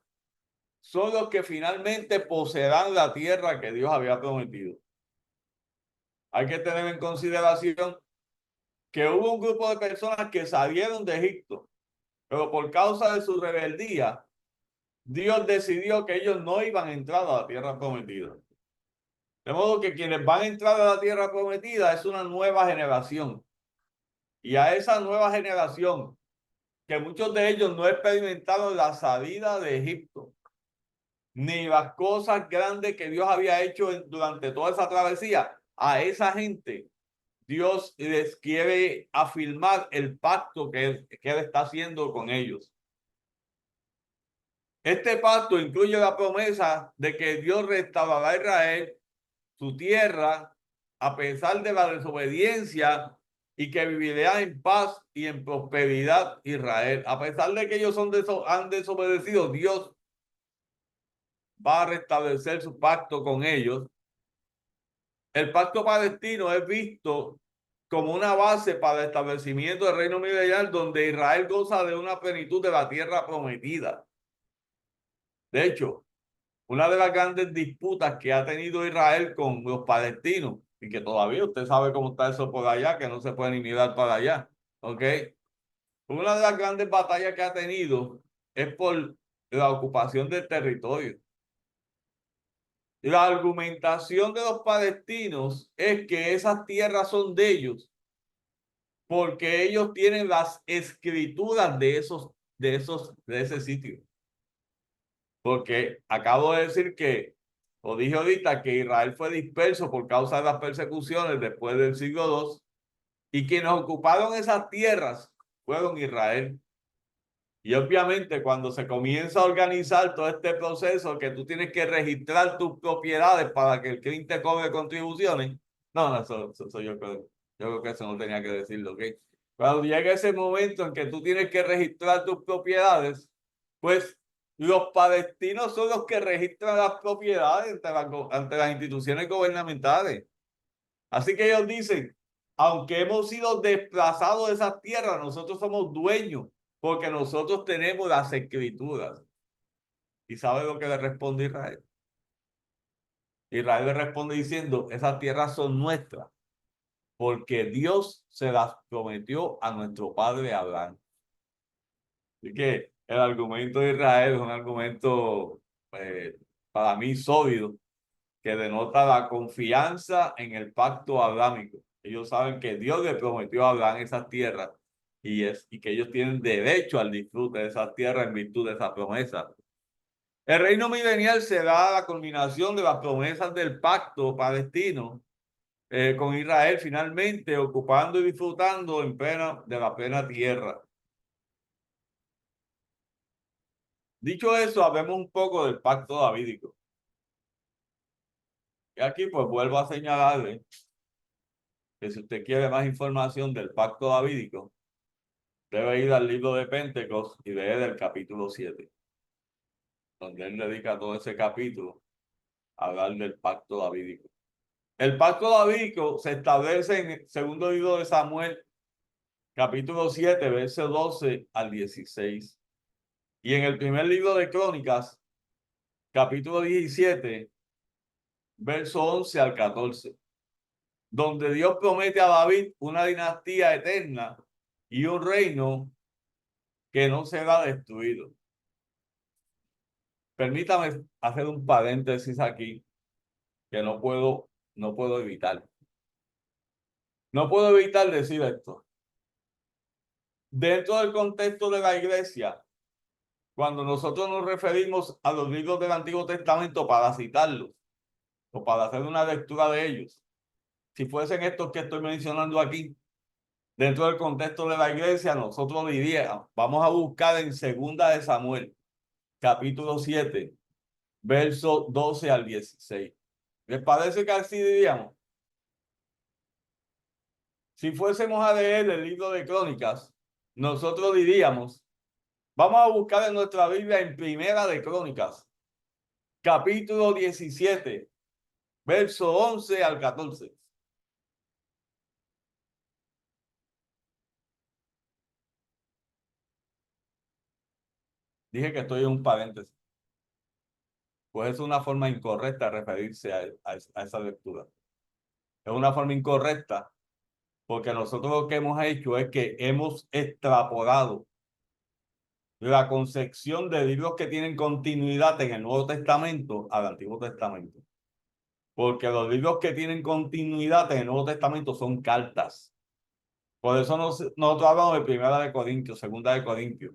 son los que finalmente poseerán la tierra que Dios había prometido. Hay que tener en consideración que hubo un grupo de personas que salieron de Egipto Pero por causa de su rebeldía, Dios decidió que ellos no iban a entrar a la tierra prometida. De modo que quienes van a entrar a la tierra prometida es una nueva generación. Y a esa nueva generación, que muchos de ellos no experimentaron la salida de Egipto, ni las cosas grandes que Dios había hecho durante toda esa travesía, a esa gente Dios les quiere afirmar el pacto que él está haciendo con ellos. Este pacto incluye la promesa de que Dios restaurará a Israel, su tierra, a pesar de la desobediencia, y que vivirá en paz y en prosperidad Israel. A pesar de que ellos han desobedecido, Dios va a restablecer su pacto con ellos. El pacto palestino es visto como una base para el establecimiento del reino milenial, donde Israel goza de una plenitud de la tierra prometida. De hecho, una de las grandes disputas que ha tenido Israel con los palestinos, y que todavía usted sabe cómo está eso por allá, que no se puede ni mirar para allá, ¿ok? Una de las grandes batallas que ha tenido es por la ocupación del territorio. La argumentación de los palestinos es que esas tierras son de ellos porque ellos tienen las escrituras de ese sitio. Porque acabo de decir que, o dije ahorita, que Israel fue disperso por causa de las persecuciones después del siglo II, y quienes ocuparon esas tierras fueron Israel. Y obviamente cuando se comienza a organizar todo este proceso que tú tienes que registrar tus propiedades para que el CRIM te cobre contribuciones, no, eso yo creo que eso no tenía que decirlo, ¿ok? Cuando llega ese momento en que tú tienes que registrar tus propiedades, pues los palestinos son los que registran las propiedades ante las instituciones gubernamentales. Así que ellos dicen, aunque hemos sido desplazados de esas tierras, nosotros somos dueños porque nosotros tenemos las escrituras. ¿Y sabe lo que le responde Israel? Israel le responde diciendo, esas tierras son nuestras porque Dios se las prometió a nuestro padre Abraham. Así que el argumento de Israel es un argumento para mí sólido que denota la confianza en el pacto abrámico. Ellos saben que Dios le prometió a Abraham esas tierras y que ellos tienen derecho al disfrute de esas tierras en virtud de esa promesa. El reino milenial será la culminación de las promesas del pacto palestino con Israel, finalmente ocupando y disfrutando de la plena tierra. Dicho eso, hablemos un poco del pacto davídico. Y aquí pues vuelvo a señalarle que si usted quiere más información del pacto davídico, debe ir al libro de Pentecostés y leer el capítulo 7, donde él dedica todo ese capítulo a hablar del pacto davídico. El pacto davídico se establece en el segundo libro de Samuel, capítulo 7, verso 12 al 16. Y en el primer libro de Crónicas, capítulo 17, verso 11 al 14, donde Dios promete a David una dinastía eterna y un reino que no será destruido. Permítame hacer un paréntesis aquí que no puedo evitar. No puedo evitar decir esto. Dentro del contexto de la iglesia, cuando nosotros nos referimos a los libros del Antiguo Testamento para citarlos o para hacer una lectura de ellos, si fuesen estos que estoy mencionando aquí, dentro del contexto de la iglesia, nosotros diríamos, vamos a buscar en Segunda de Samuel, capítulo 7, verso 12 al 16. ¿Les parece que así diríamos? Si fuésemos a leer el libro de Crónicas, nosotros diríamos, vamos a buscar en nuestra Biblia en Primera de Crónicas, capítulo 17, verso 11 al 14. Dije que estoy en un paréntesis, pues es una forma incorrecta de referirse a esa lectura. Es una forma incorrecta porque nosotros lo que hemos hecho es que hemos extrapolado la concepción de libros que tienen continuidad en el Nuevo Testamento al Antiguo Testamento. Porque los libros que tienen continuidad en el Nuevo Testamento son cartas. Por eso nosotros hablamos de Primera de Corintios, Segunda de Corintios,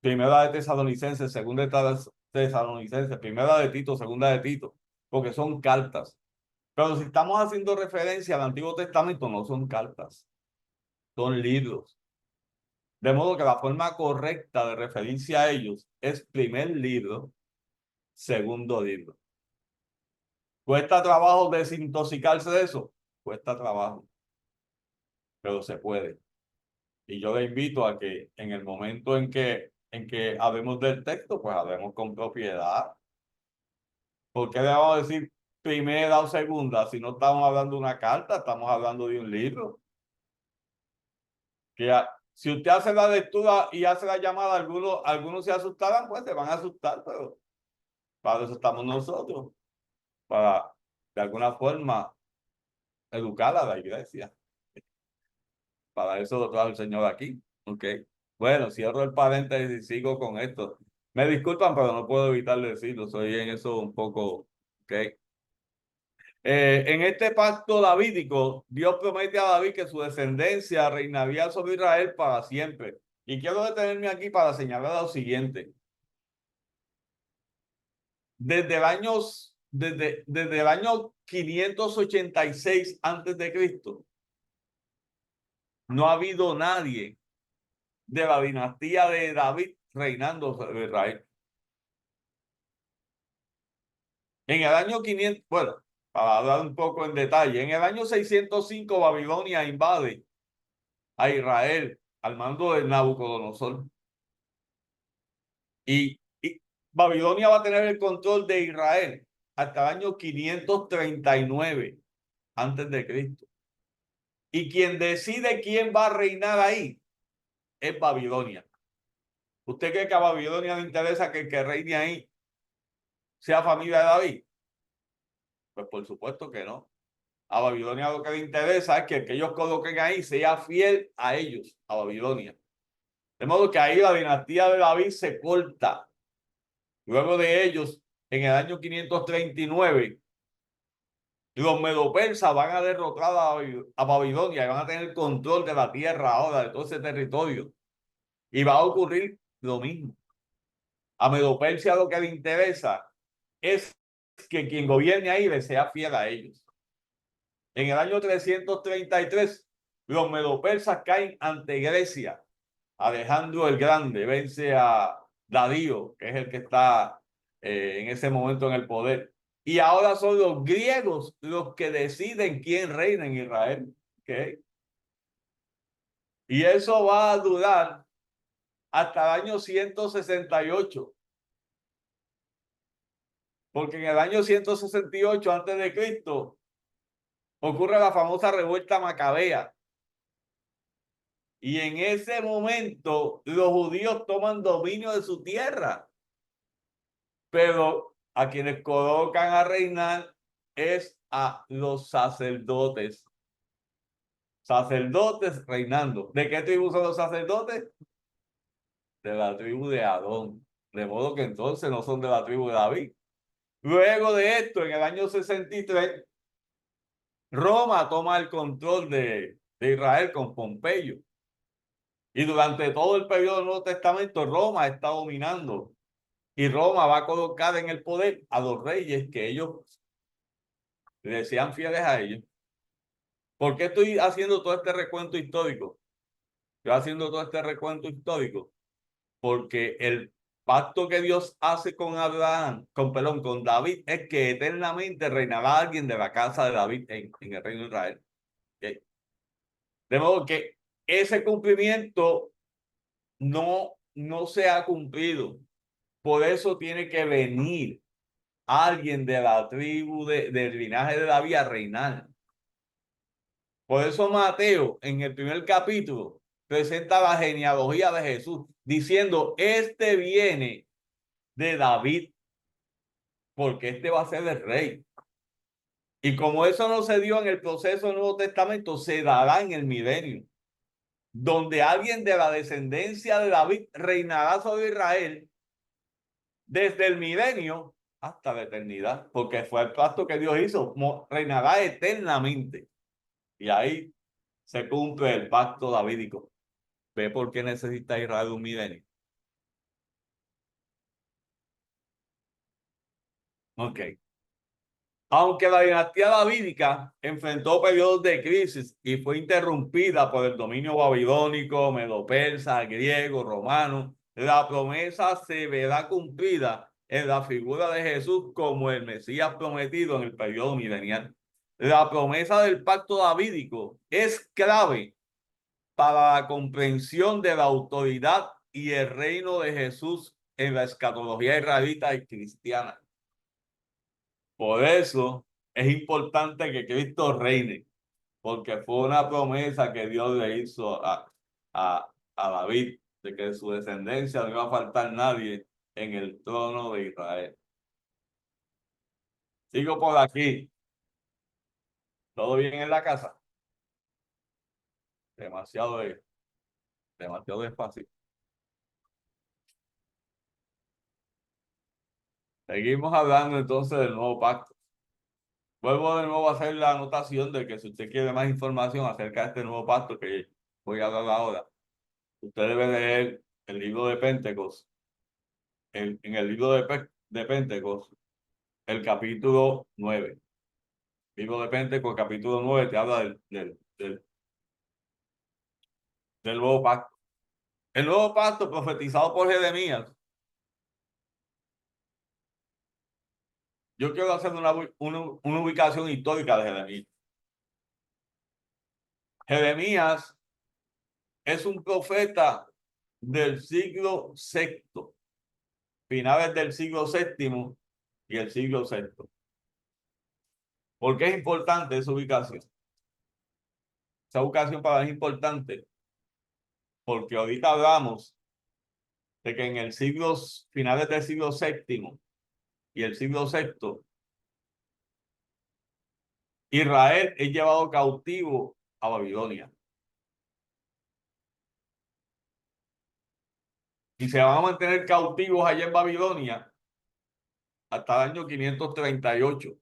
Primera de Tesalonicenses, Segunda de Tesalonicenses, Primera de Tito, Segunda de Tito, porque son cartas. Pero si estamos haciendo referencia al Antiguo Testamento, no son cartas, son libros. De modo que la forma correcta de referirse a ellos es primer libro, segundo libro. ¿Cuesta trabajo desintoxicarse de eso? Cuesta trabajo, pero se puede. Y yo le invito a que en el momento en que hablemos del texto, pues hablemos con propiedad. ¿Por qué le vamos a decir primera o segunda? Si no estamos hablando de una carta, estamos hablando de un libro. Si usted hace la lectura y hace la llamada, algunos se asustarán, pues se van a asustar, pero para eso estamos nosotros, para de alguna forma educar a la iglesia. Para eso lo trajo el Señor aquí. Ok. Bueno, cierro el paréntesis y sigo con esto. Me disculpan, pero no puedo evitar decirlo. Soy en eso un poco. Ok. En este pacto davídico, Dios promete a David que su descendencia reinaría sobre Israel para siempre. Y quiero detenerme aquí para señalar lo siguiente. Desde el año 586 antes de Cristo, no ha habido nadie de la dinastía de David reinando sobre Israel. En el año 500, bueno, para hablar un poco en detalle, en el año 605 Babilonia invade a Israel al mando de Nabucodonosor. Y Babilonia va a tener el control de Israel hasta el año 539 antes de Cristo. Y quien decide quién va a reinar ahí es Babilonia. ¿Usted cree que a Babilonia le interesa que el que reine ahí sea familia de David? Pues por supuesto que no. A Babilonia lo que le interesa es que el que ellos coloquen ahí sea fiel a ellos, a Babilonia. De modo que ahí la dinastía de David se corta. Luego de ellos, en el año 539, los medopersas van a derrotar a Babilonia y van a tener control de la tierra ahora, de todo ese territorio. Y va a ocurrir lo mismo. A Medopersia lo que le interesa es que quien gobierne ahí le sea fiel a ellos. En el año 333, los medopersas caen ante Grecia. Alejandro el Grande vence a Darío, que es el que está en ese momento en el poder. Y ahora son los griegos los que deciden quién reina en Israel. ¿Okay? Y eso va a durar hasta el año 168. Porque en el año 168 antes de Cristo ocurre la famosa revuelta macabea. Y en ese momento los judíos toman dominio de su tierra. Pero a quienes colocan a reinar es a los sacerdotes. Sacerdotes reinando. ¿De qué tribu son los sacerdotes? De la tribu de Aarón. De modo que entonces no son de la tribu de David. Luego de esto, en el año 63, Roma toma el control de Israel con Pompeyo. Y durante todo el periodo del Nuevo Testamento, Roma está dominando. Y Roma va a colocar en el poder a los reyes que ellos le sean fieles a ellos. ¿Por qué estoy haciendo todo este recuento histórico? Estoy haciendo todo este recuento histórico porque el pacto que Dios hace con Abraham, con David, es que eternamente reinará alguien de la casa de David en el reino de Israel. ¿Okay? De modo que ese cumplimiento no se ha cumplido. Por eso tiene que venir alguien de la tribu del linaje de David a reinar. Por eso Mateo, en el primer capítulo, presenta la genealogía de Jesús, diciendo, este viene de David, porque este va a ser el rey. Y como eso no se dio en el proceso del Nuevo Testamento, se dará en el milenio. donde alguien de la descendencia de David reinará sobre Israel desde el milenio hasta la eternidad, porque fue el pacto que Dios hizo, reinará eternamente. Y ahí se cumple el pacto davídico. ¿Ve por qué necesita Israel un milenio? Ok. Aunque la dinastía davídica enfrentó periodos de crisis y fue interrumpida por el dominio babilónico, medo-persa, griego, romano, la promesa se verá cumplida en la figura de Jesús como el Mesías prometido en el periodo milenial. La promesa del pacto davídico es clave para la comprensión de la autoridad y el reino de Jesús en la escatología israelita y cristiana. Por eso es importante que Cristo reine, porque fue una promesa que Dios le hizo a David, de que de su descendencia no iba a faltar nadie en el trono de Israel. Sigo por aquí. ¿Todo bien en la casa? Demasiado, demasiado despacio. Seguimos hablando entonces del nuevo pacto. Vuelvo de nuevo a hacer la anotación de que si usted quiere más información acerca de este nuevo pacto que voy a hablar ahora, usted debe leer el libro de Pentecostés. En el libro de Pentecostés, el capítulo 9. El libro de Pentecostés, capítulo 9, te habla del nuevo pacto. El nuevo pacto profetizado por Jeremías. Yo quiero hacer una ubicación histórica de Jeremías. Jeremías es un profeta del siglo sexto, finales del siglo séptimo y el siglo sexto. ¿Por qué es importante esa ubicación? Esa ubicación para mí es importante porque ahorita hablamos de que en el siglo, finales del siglo séptimo y el siglo sexto, Israel es llevado cautivo a Babilonia. Y se van a mantener cautivos allá en Babilonia hasta el año 538.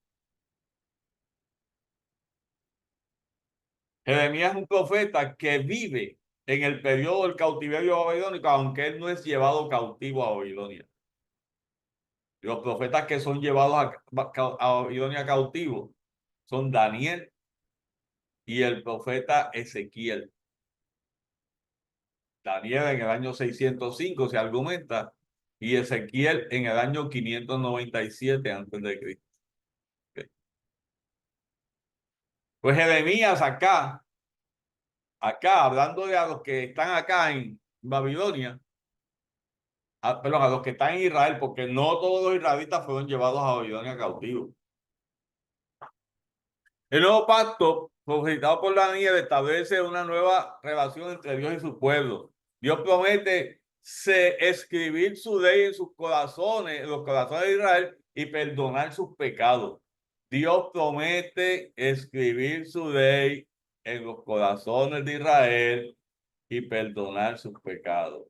Jeremías es un profeta que vive en el periodo del cautiverio babilónico, aunque él no es llevado cautivo a Babilonia. Los profetas que son llevados a Babilonia cautivos son Daniel y el profeta Ezequiel. Daniel en el año 605 se argumenta y Ezequiel en el año 597 antes de Cristo. Pues Jeremías acá, hablando de a los que están acá en Babilonia, perdón, a los que están en Israel, porque no todos los israelitas fueron llevados a Babilonia cautivos. El nuevo pacto, profetizado por Daniel, establece una nueva relación entre Dios y su pueblo. Dios promete escribir su ley en sus corazones, en los corazones de Israel, y perdonar sus pecados. Dios promete escribir su ley en los corazones de Israel y perdonar sus pecados.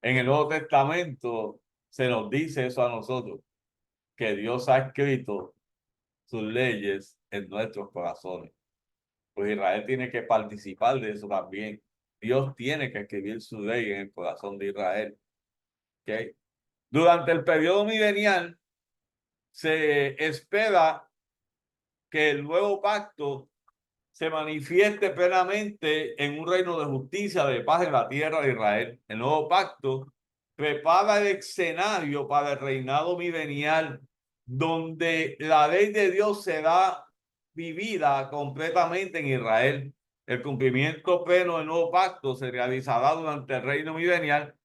En el Nuevo Testamento se nos dice eso a nosotros, que Dios ha escrito sus leyes en nuestros corazones. Pues Israel tiene que participar de eso también. Dios tiene que escribir su ley en el corazón de Israel. ¿Okay? Durante el periodo milenial se espera que el nuevo pacto se manifieste plenamente en un reino de justicia, de paz en la tierra de Israel. El nuevo pacto prepara el escenario para el reinado milenial, donde la ley de Dios será vivida completamente en Israel. El cumplimiento pleno del nuevo pacto se realizará durante el reino milenial,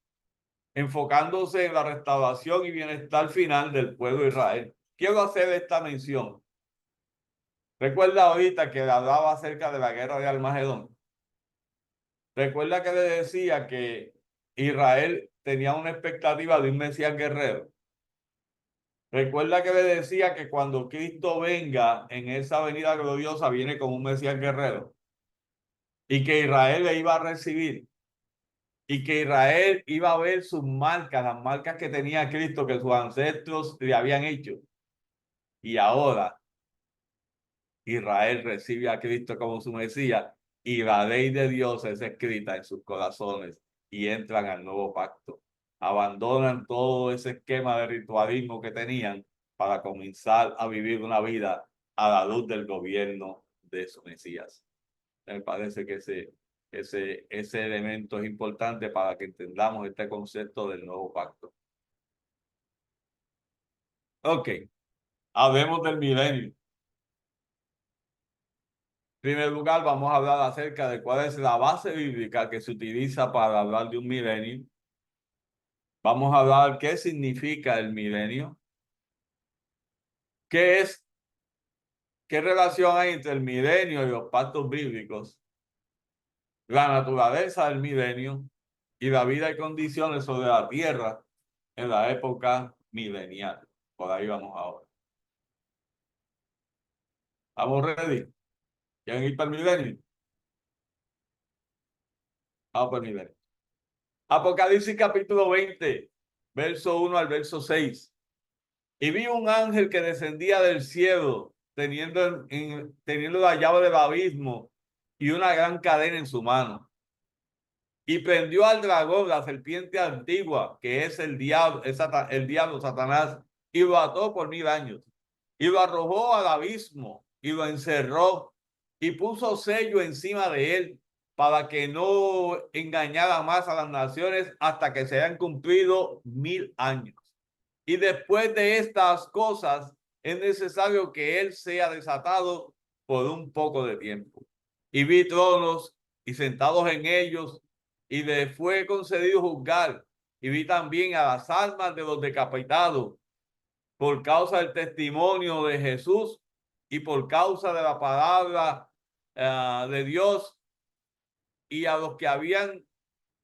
enfocándose en la restauración y bienestar final del pueblo de Israel. Quiero hacer esta mención. Recuerda ahorita que hablaba acerca de la guerra de Armagedón. Recuerda que le decía que Israel tenía una expectativa de un Mesías guerrero. Recuerda que le decía que cuando Cristo venga en esa venida gloriosa viene como un Mesías guerrero. y que Israel le iba a recibir y que Israel iba a ver sus marcas, las marcas que tenía Cristo, que sus ancestros le habían hecho. Y ahora Israel recibe a Cristo como su Mesías y la ley de Dios es escrita en sus corazones y entran al nuevo pacto. Abandonan todo ese esquema de ritualismo que tenían para comenzar a vivir una vida a la luz del gobierno de su Mesías. Me parece que ese elemento es importante para que entendamos este concepto del nuevo pacto. Ok, hablemos del milenio. En primer lugar, vamos a hablar acerca de cuál es la base bíblica que se utiliza para hablar de un milenio. Vamos a hablar qué significa el milenio, qué es, qué relación hay entre el milenio y los pactos bíblicos, la naturaleza del milenio y la vida y condiciones sobre la tierra en la época milenial. Por ahí vamos ahora. ¿Estamos ready? ¿Quieren ir para el milenio? Vamos para el milenio. Apocalipsis capítulo 20, verso 1 al verso 6. Y vi un ángel que descendía del cielo, teniendo la llave del abismo y una gran cadena en su mano. Y prendió al dragón, la serpiente antigua, que es el diablo, el diablo Satanás, y lo ató por 1000 años. Y lo arrojó al abismo y lo encerró y puso sello encima de él para que no engañara más a las naciones hasta que se hayan cumplido 1000 años. Y después de estas cosas es necesario que él sea desatado por un poco de tiempo. Y vi tronos y sentados en ellos, y le fue concedido juzgar. Y vi también a las almas de los decapitados por causa del testimonio de Jesús y por causa de la palabra de Dios, y a los que habían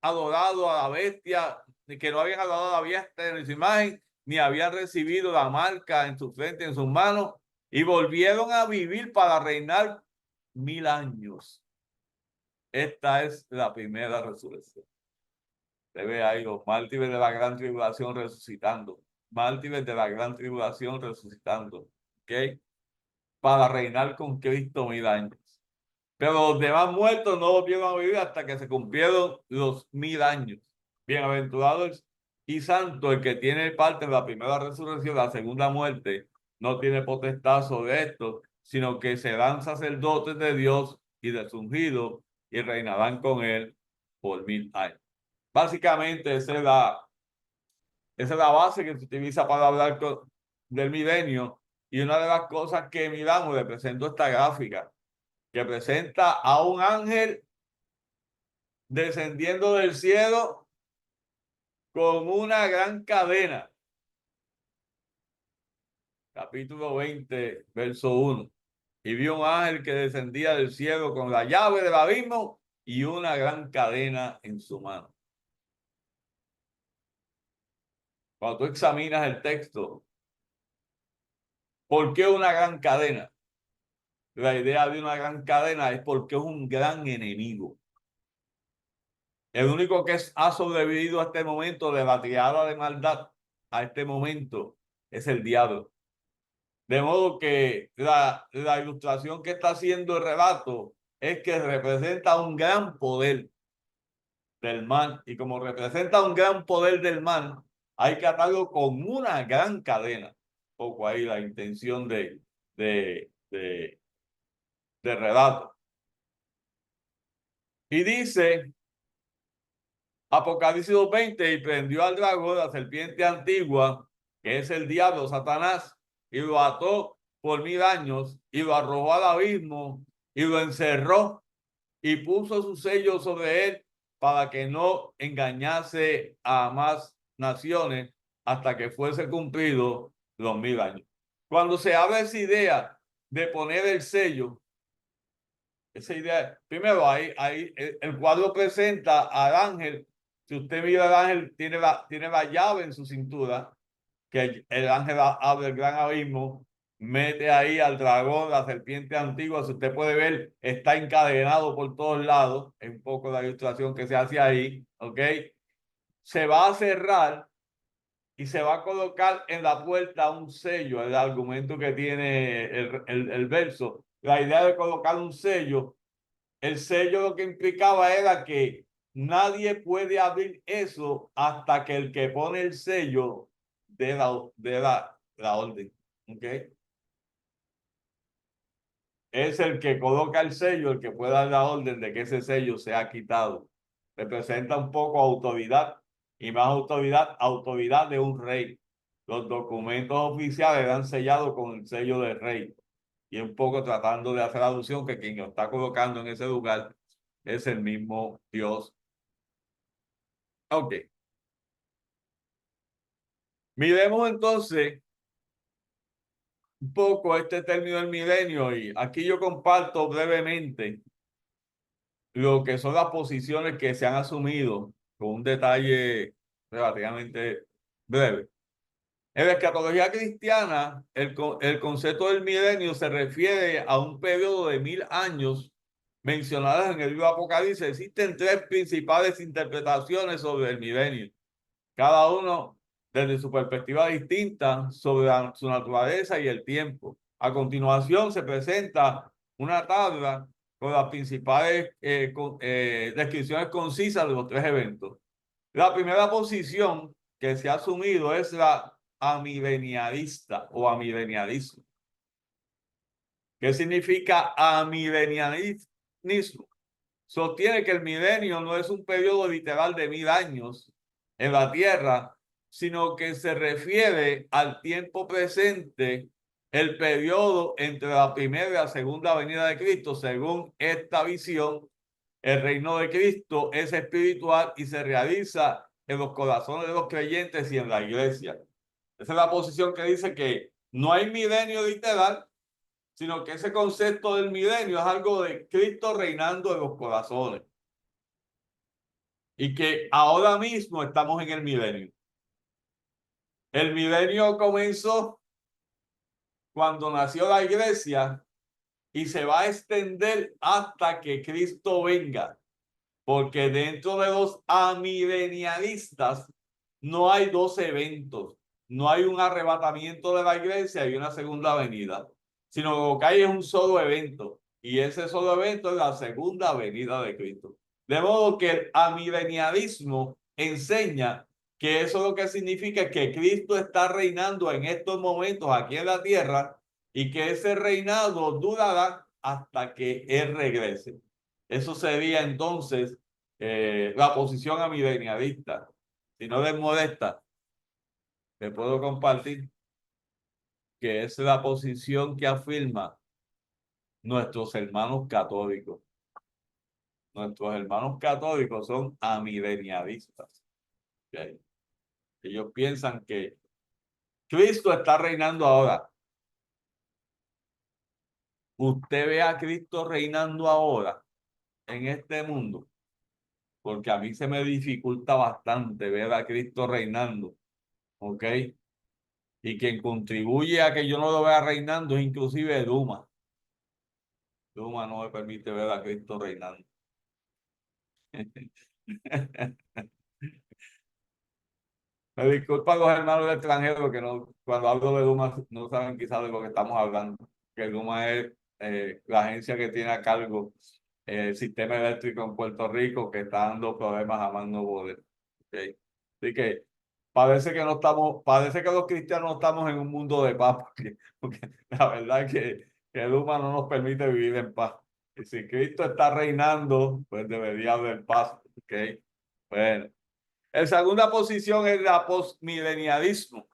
adorado a la bestia, que no habían adorado a la bestia en su imagen, ni habían recibido la marca en su frente, en sus manos, y volvieron a vivir para reinar 1000 años. Esta es la primera resurrección. Se ve ahí los mártires de la gran tribulación resucitando. Mártires de la gran tribulación resucitando. ¿Ok? Para reinar con Cristo 1000 años. Pero los demás muertos no volvieron a vivir hasta que se cumplieron los 1000 años. Bienaventurado y santo el que tiene parte en la primera resurrección, la segunda muerte, no tiene potestad sobre esto, sino que serán sacerdotes de Dios y de su ungido y reinarán con él por 1000 años. Básicamente esa es la base que se utiliza para hablar del milenio, y una de las cosas que miramos, le presento esta gráfica que presenta a un ángel descendiendo del cielo con una gran cadena. Capítulo 20, verso 1. Y vio un ángel que descendía del cielo con la llave del abismo y una gran cadena en su mano. Cuando tú examinas el texto, ¿por qué una gran cadena? La idea de una gran cadena es porque es un gran enemigo. El único que ha sobrevivido a este momento de la tirada de maldad, a este momento, es el diablo. De modo que la ilustración que está haciendo el relato es que representa un gran poder del mal, y como representa un gran poder del mal, hay que atarlo con una gran cadena. Un poco ahí la intención de, de, de relato. Y dice Apocalipsis 20, y prendió al dragón, la serpiente antigua, que es el diablo, Satanás, y lo ató por 1000 años, y lo arrojó al abismo, y lo encerró, y puso su sello sobre él, para que no engañase a más naciones, hasta que fuese cumplido los 1000 años. Cuando se habla esa idea de poner el sello, esa idea, primero ahí el cuadro presenta al ángel. Si usted mira, el ángel tiene la llave en su cintura, que el ángel abre el gran abismo, mete ahí al dragón, la serpiente antigua, si usted puede ver, está encadenado por todos lados, es un poco la ilustración que se hace ahí, ¿ok? Se va a cerrar y se va a colocar en la puerta un sello, el argumento que tiene el verso. La idea de colocar un sello, el sello lo que implicaba era que nadie puede abrir eso hasta que el que pone el sello dé la orden, ¿ok? Es el que coloca el sello, el que puede dar la orden de que ese sello sea quitado. Representa un poco autoridad y más autoridad, autoridad de un rey. Los documentos oficiales eran sellados con el sello del rey. Y un poco tratando de hacer alusión que quien lo está colocando en ese lugar es el mismo Dios. Ok. Miremos entonces un poco este término del milenio y aquí yo comparto brevemente lo que son las posiciones que se han asumido con un detalle relativamente breve. En la escatología cristiana, el concepto del milenio se refiere a un periodo de 1000 años mencionadas en el libro de Apocalipsis. Existen tres principales interpretaciones sobre el milenio, cada uno desde su perspectiva distinta sobre su naturaleza y el tiempo. A continuación se presenta una tabla con las principales descripciones concisas de los tres eventos. La primera posición que se ha asumido es la amilenialista o amilenialismo. ¿Qué significa amilenialismo? Sostiene que el milenio no es un periodo literal de 1000 años en la Tierra, sino que se refiere al tiempo presente, el periodo entre la primera y la segunda venida de Cristo. Según esta visión, el reino de Cristo es espiritual y se realiza en los corazones de los creyentes y en la iglesia. Esa es la posición que dice que no hay milenio literal, sino que ese concepto del milenio es algo de Cristo reinando en los corazones y que ahora mismo estamos en el milenio. El milenio comenzó cuando nació la iglesia y se va a extender hasta que Cristo venga, porque dentro de los amilenialistas no hay dos eventos, no hay un arrebatamiento de la iglesia y una segunda venida, sino lo que hay es un solo evento, y ese solo evento es la segunda venida de Cristo. De modo que el amilenialismo enseña que eso lo que significa es que Cristo está reinando en estos momentos aquí en la tierra y que ese reinado durará hasta que Él regrese. Eso sería entonces la posición amilenialista. Si no les molesta, te puedo compartir que es la posición que afirma nuestros hermanos católicos. Nuestros hermanos católicos son amilenialistas. ¿Okay? Ellos piensan que Cristo está reinando ahora. Usted ve a Cristo reinando ahora en este mundo, porque a mí se me dificulta bastante ver a Cristo reinando, ¿ok? Y quien contribuye a que yo no lo vea reinando es inclusive Duma. Duma no me permite ver a Cristo reinando. Me disculpan los hermanos del extranjero que no, cuando hablo de Duma no saben quizás de lo que estamos hablando. Que Duma es la agencia que tiene a cargo el sistema eléctrico en Puerto Rico que está dando problemas a más no poder. ¿Okay? Así que parece que los cristianos no estamos en un mundo de paz, porque la verdad es que Duma no nos permite vivir en paz. Y si Cristo está reinando, pues debería haber paz. ¿Okay? Bueno. En segunda posición es la postmilenialismo.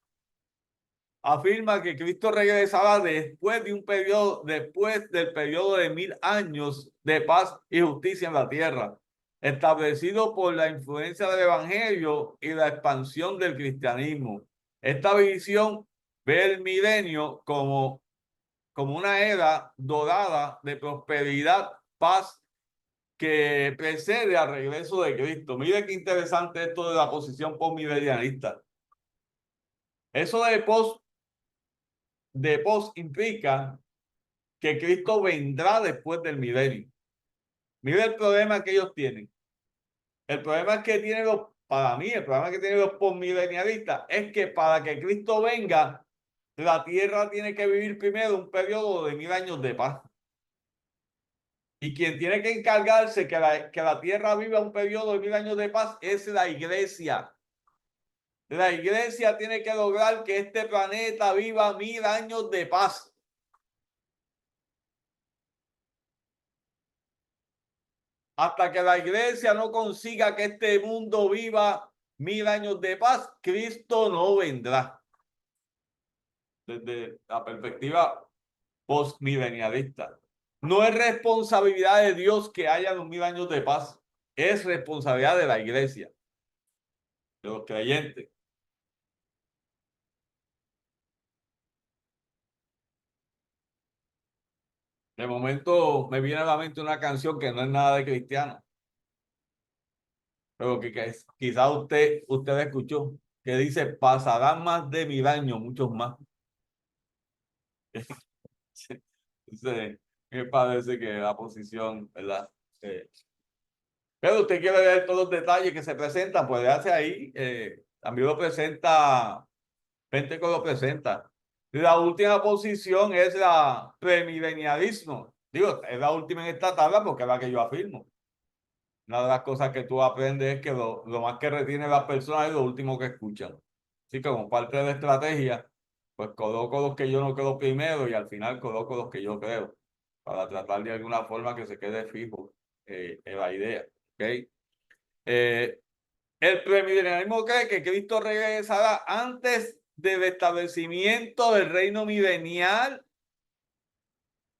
Afirma que Cristo regresará después de un periodo, después del periodo de 1000 años de paz y justicia en la tierra, establecido por la influencia del evangelio y la expansión del cristianismo. Esta visión ve el milenio como una era dorada de prosperidad, paz que precede al regreso de Cristo. Mire qué interesante esto de la posición postmilenialista. Eso de de pos implica que Cristo vendrá después del milenio. Mira el problema que ellos tienen. El problema que tienen para mí, el problema que tienen los postmilenialistas es que para que Cristo venga, la tierra tiene que vivir primero un periodo de 1000 años de paz. Y quien tiene que encargarse que la tierra viva un periodo de 1000 años de paz es la iglesia. La iglesia tiene que lograr que este planeta viva 1000 años de paz. Hasta que la iglesia no consiga que este mundo viva 1000 años de paz, Cristo no vendrá. Desde la perspectiva postmilenialista. No es responsabilidad de Dios que haya los 1000 años de paz. Es responsabilidad de la iglesia, de los creyentes. De momento me viene a la mente una canción que no es nada de cristiano, pero que quizá usted escuchó, que dice, pasarán más de 1000 años, muchos más. Entonces, me parece que la posición, ¿verdad? Pero usted quiere ver todos los detalles que se presentan, pues hace ahí. También lo presenta, Penteco lo presenta. La última posición es la premilenialismo. Digo, es la última en esta tabla porque es la que yo afirmo. Una de las cosas que tú aprendes es que lo más que retiene las personas es lo último que escuchan. Así que como parte de la estrategia, pues coloco los que yo no creo primero y al final coloco los que yo creo para tratar de alguna forma que se quede fijo en la idea. ¿Okay? El premilenialismo cree que Cristo regresará antes del establecimiento del reino milenial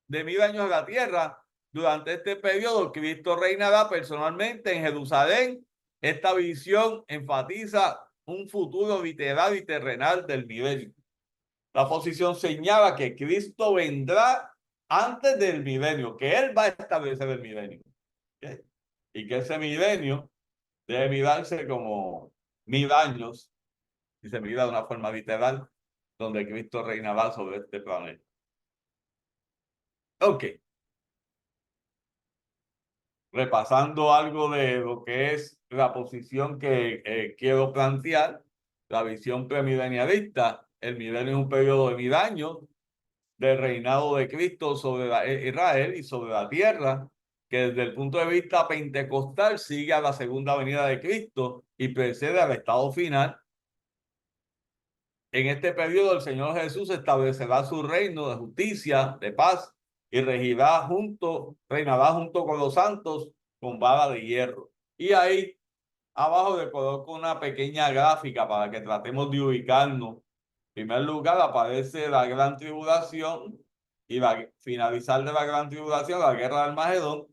de 1000 años a la tierra. Durante este periodo, Cristo reinará personalmente en Jerusalén. Esta visión enfatiza un futuro literal y terrenal del milenio. La posición señala que Cristo vendrá antes del milenio, que Él va a establecer el milenio. ¿Okay? Y que ese milenio debe mirarse como 1000 años, y se mira de una forma literal, donde Cristo reinará sobre este planeta. Ok. Repasando algo de lo que es la posición que quiero plantear, la visión premilenialista. El milenio es un periodo de 1000 años del reinado de Cristo sobre Israel y sobre la tierra, que desde el punto de vista pentecostal sigue a la segunda venida de Cristo y precede al estado final. En este periodo el Señor Jesús establecerá su reino de justicia, de paz, y reinará junto con los santos con vara de hierro. Y ahí abajo le coloco una pequeña gráfica para que tratemos de ubicarnos. En primer lugar aparece la gran tribulación y finalizar de la gran tribulación, la guerra del Armagedón,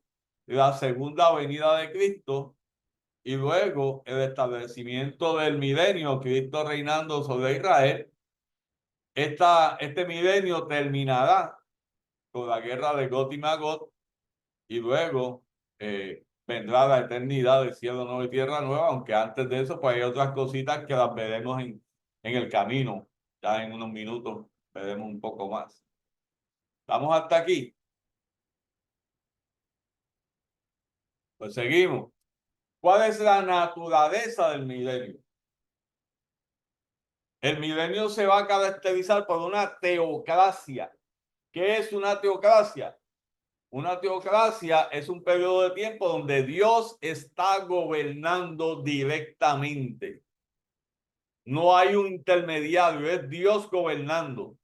la segunda venida de Cristo y luego el establecimiento del milenio, Cristo reinando sobre Israel. Este milenio terminará con la guerra de Gog y Magog y luego vendrá la eternidad de cielo nuevo y tierra nueva, aunque antes de eso pues hay otras cositas que las veremos en el camino. Ya en unos minutos veremos un poco más. ¿Estamos hasta aquí? Pues seguimos. ¿Cuál es la naturaleza del milenio? El milenio se va a caracterizar por una teocracia. ¿Qué es una teocracia? Una teocracia es un periodo de tiempo donde Dios está gobernando directamente. No hay un intermediario, es Dios gobernando.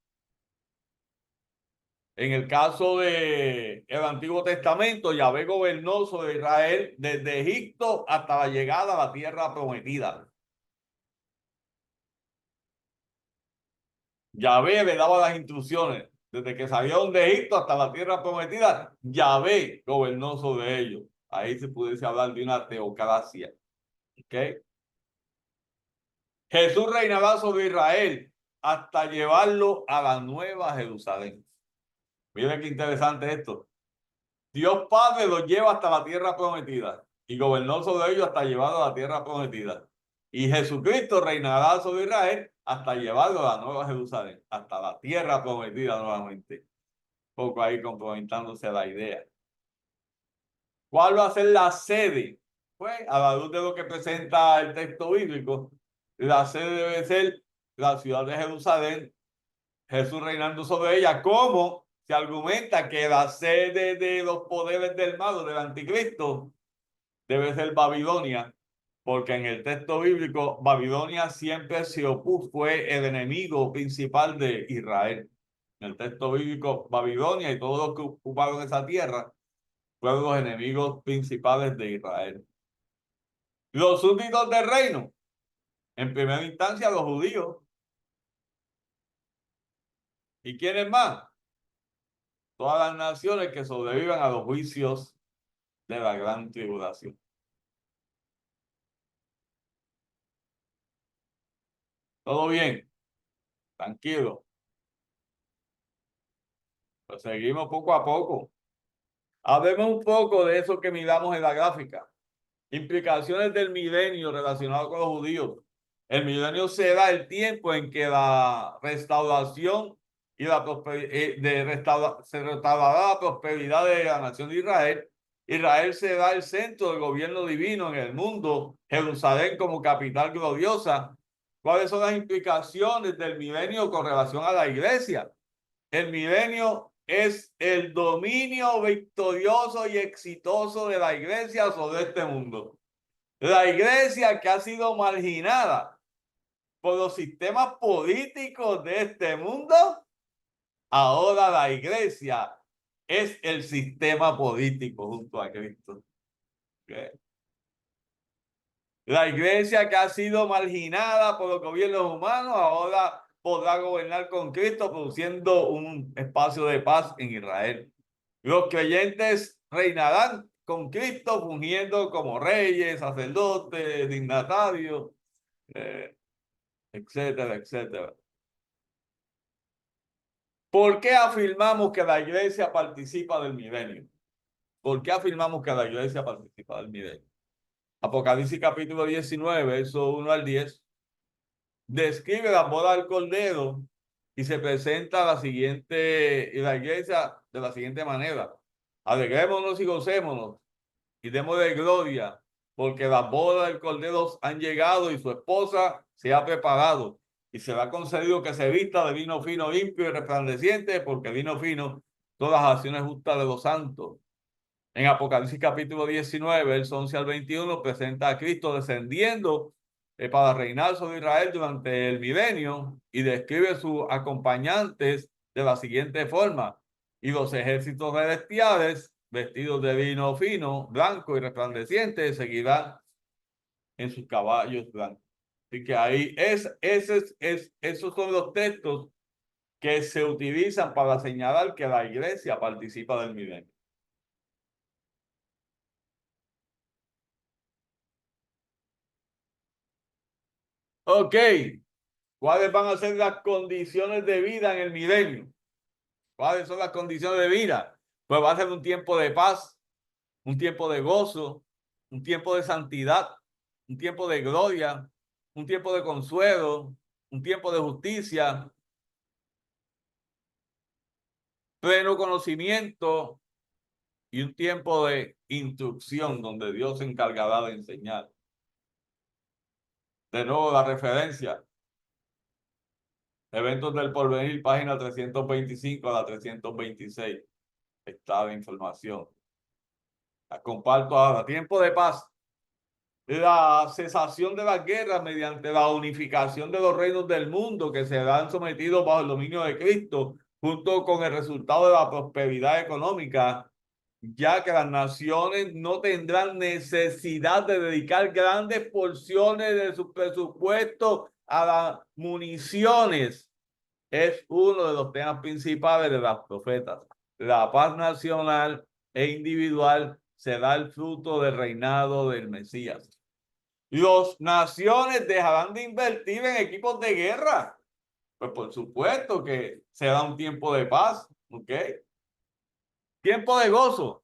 En el caso del Antiguo Testamento, Yahvé gobernó sobre Israel desde Egipto hasta la llegada a la tierra prometida. Yahvé le daba las instrucciones. Desde que salieron de Egipto hasta la tierra prometida, Yahvé gobernó sobre ellos. Ahí se pudiese hablar de una teocracia. ¿Okay? Jesús reinará sobre Israel hasta llevarlo a la nueva Jerusalén. Miren qué interesante esto. Dios Padre los lleva hasta la tierra prometida y gobernó sobre ellos hasta llevarlo a la tierra prometida. Y Jesucristo reinará sobre Israel hasta llevarlo a la Nueva Jerusalén, hasta la tierra prometida nuevamente. Poco ahí complementándose la idea. ¿Cuál va a ser la sede? Pues, a la luz de lo que presenta el texto bíblico, la sede debe ser la ciudad de Jerusalén, Jesús reinando sobre ella, como se argumenta que la sede de los poderes del mal, del anticristo, debe ser Babilonia, porque en el texto bíblico Babilonia siempre se opuso, fue el enemigo principal de Israel. En el texto bíblico, Babilonia y todos los que ocuparon esa tierra fueron los enemigos principales de Israel. Los súbditos del reino, en primera instancia los judíos. ¿Y quiénes más? Todas las naciones que sobrevivan a los juicios de la gran tribulación. ¿Todo bien? Tranquilo. Pues seguimos poco a poco. Hablemos un poco de eso que miramos en la gráfica. Implicaciones del milenio relacionado con los judíos. El milenio será el tiempo en que la restauración y la se restaurará la prosperidad de la nación de Israel. Israel será el centro del gobierno divino en el mundo, Jerusalén como capital gloriosa. ¿Cuáles son las implicaciones del milenio con relación a la iglesia? El milenio es el dominio victorioso y exitoso de la iglesia sobre este mundo. La iglesia que ha sido marginada por los sistemas políticos de este mundo, ahora la iglesia es el sistema político junto a Cristo. ¿Okay? La iglesia que ha sido marginada por los gobiernos humanos, ahora podrá gobernar con Cristo, produciendo un espacio de paz en Israel. Los creyentes reinarán con Cristo, fungiendo como reyes, sacerdotes, dignatarios, etcétera, etcétera. ¿Por qué afirmamos que la iglesia participa del milenio? ¿Por qué afirmamos que la iglesia participa del milenio? Apocalipsis capítulo 19, verso 1 al 10, describe la boda del Cordero y se presenta la iglesia de la siguiente manera: alegrémonos y gocémonos y démosle gloria, porque las bodas del Cordero han llegado y su esposa se ha preparado, y se le ha concedido que se vista de vino fino, limpio y resplandeciente, porque vino fino todas las acciones justas de los santos. En Apocalipsis capítulo 19, verso 11 al 21, presenta a Cristo descendiendo para reinar sobre Israel durante el milenio, y describe sus acompañantes de la siguiente forma: y los ejércitos celestiales, vestidos de vino fino, blanco y resplandeciente, seguirán en sus caballos blancos. Así que ahí esos son los textos que se utilizan para señalar que la iglesia participa del milenio. Ok, ¿cuáles van a ser las condiciones de vida en el milenio? ¿Cuáles son las condiciones de vida? Pues va a ser un tiempo de paz, un tiempo de gozo, un tiempo de santidad, un tiempo de gloria, un tiempo de consuelo, un tiempo de justicia, pleno conocimiento y un tiempo de instrucción donde Dios se encargará de enseñar. De nuevo la referencia: Eventos del Porvenir, página 325 a la 326. Está la información. La comparto ahora. Tiempo de paz. La cesación de las guerras mediante la unificación de los reinos del mundo que se han sometido bajo el dominio de Cristo, junto con el resultado de la prosperidad económica, ya que las naciones no tendrán necesidad de dedicar grandes porciones de su presupuesto a las municiones. Es uno de los temas principales de las profetas. La paz nacional e individual será el fruto del reinado del Mesías. Las naciones dejarán de invertir en equipos de guerra. Pues por supuesto que será un tiempo de paz, ¿ok? Tiempo de gozo.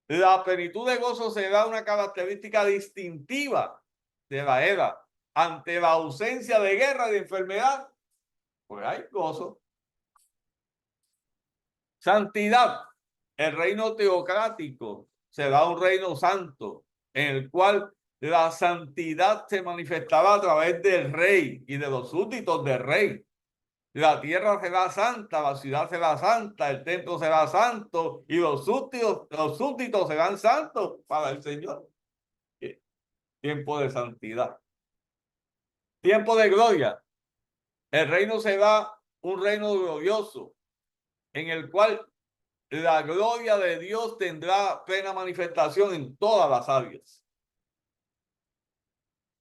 La plenitud de gozo será una característica distintiva de la era. ante la ausencia de guerra y de enfermedad, pues hay gozo. Santidad. El reino teocrático será un reino santo, en el cual la santidad se manifestará a través del rey y de los súbditos del rey. La tierra será santa, la ciudad será santa, el templo será santo y los súbditos serán santos para el Señor. Tiempo de santidad. Tiempo de gloria. El reino será un reino glorioso, en el cual la gloria de Dios tendrá plena manifestación en todas las áreas.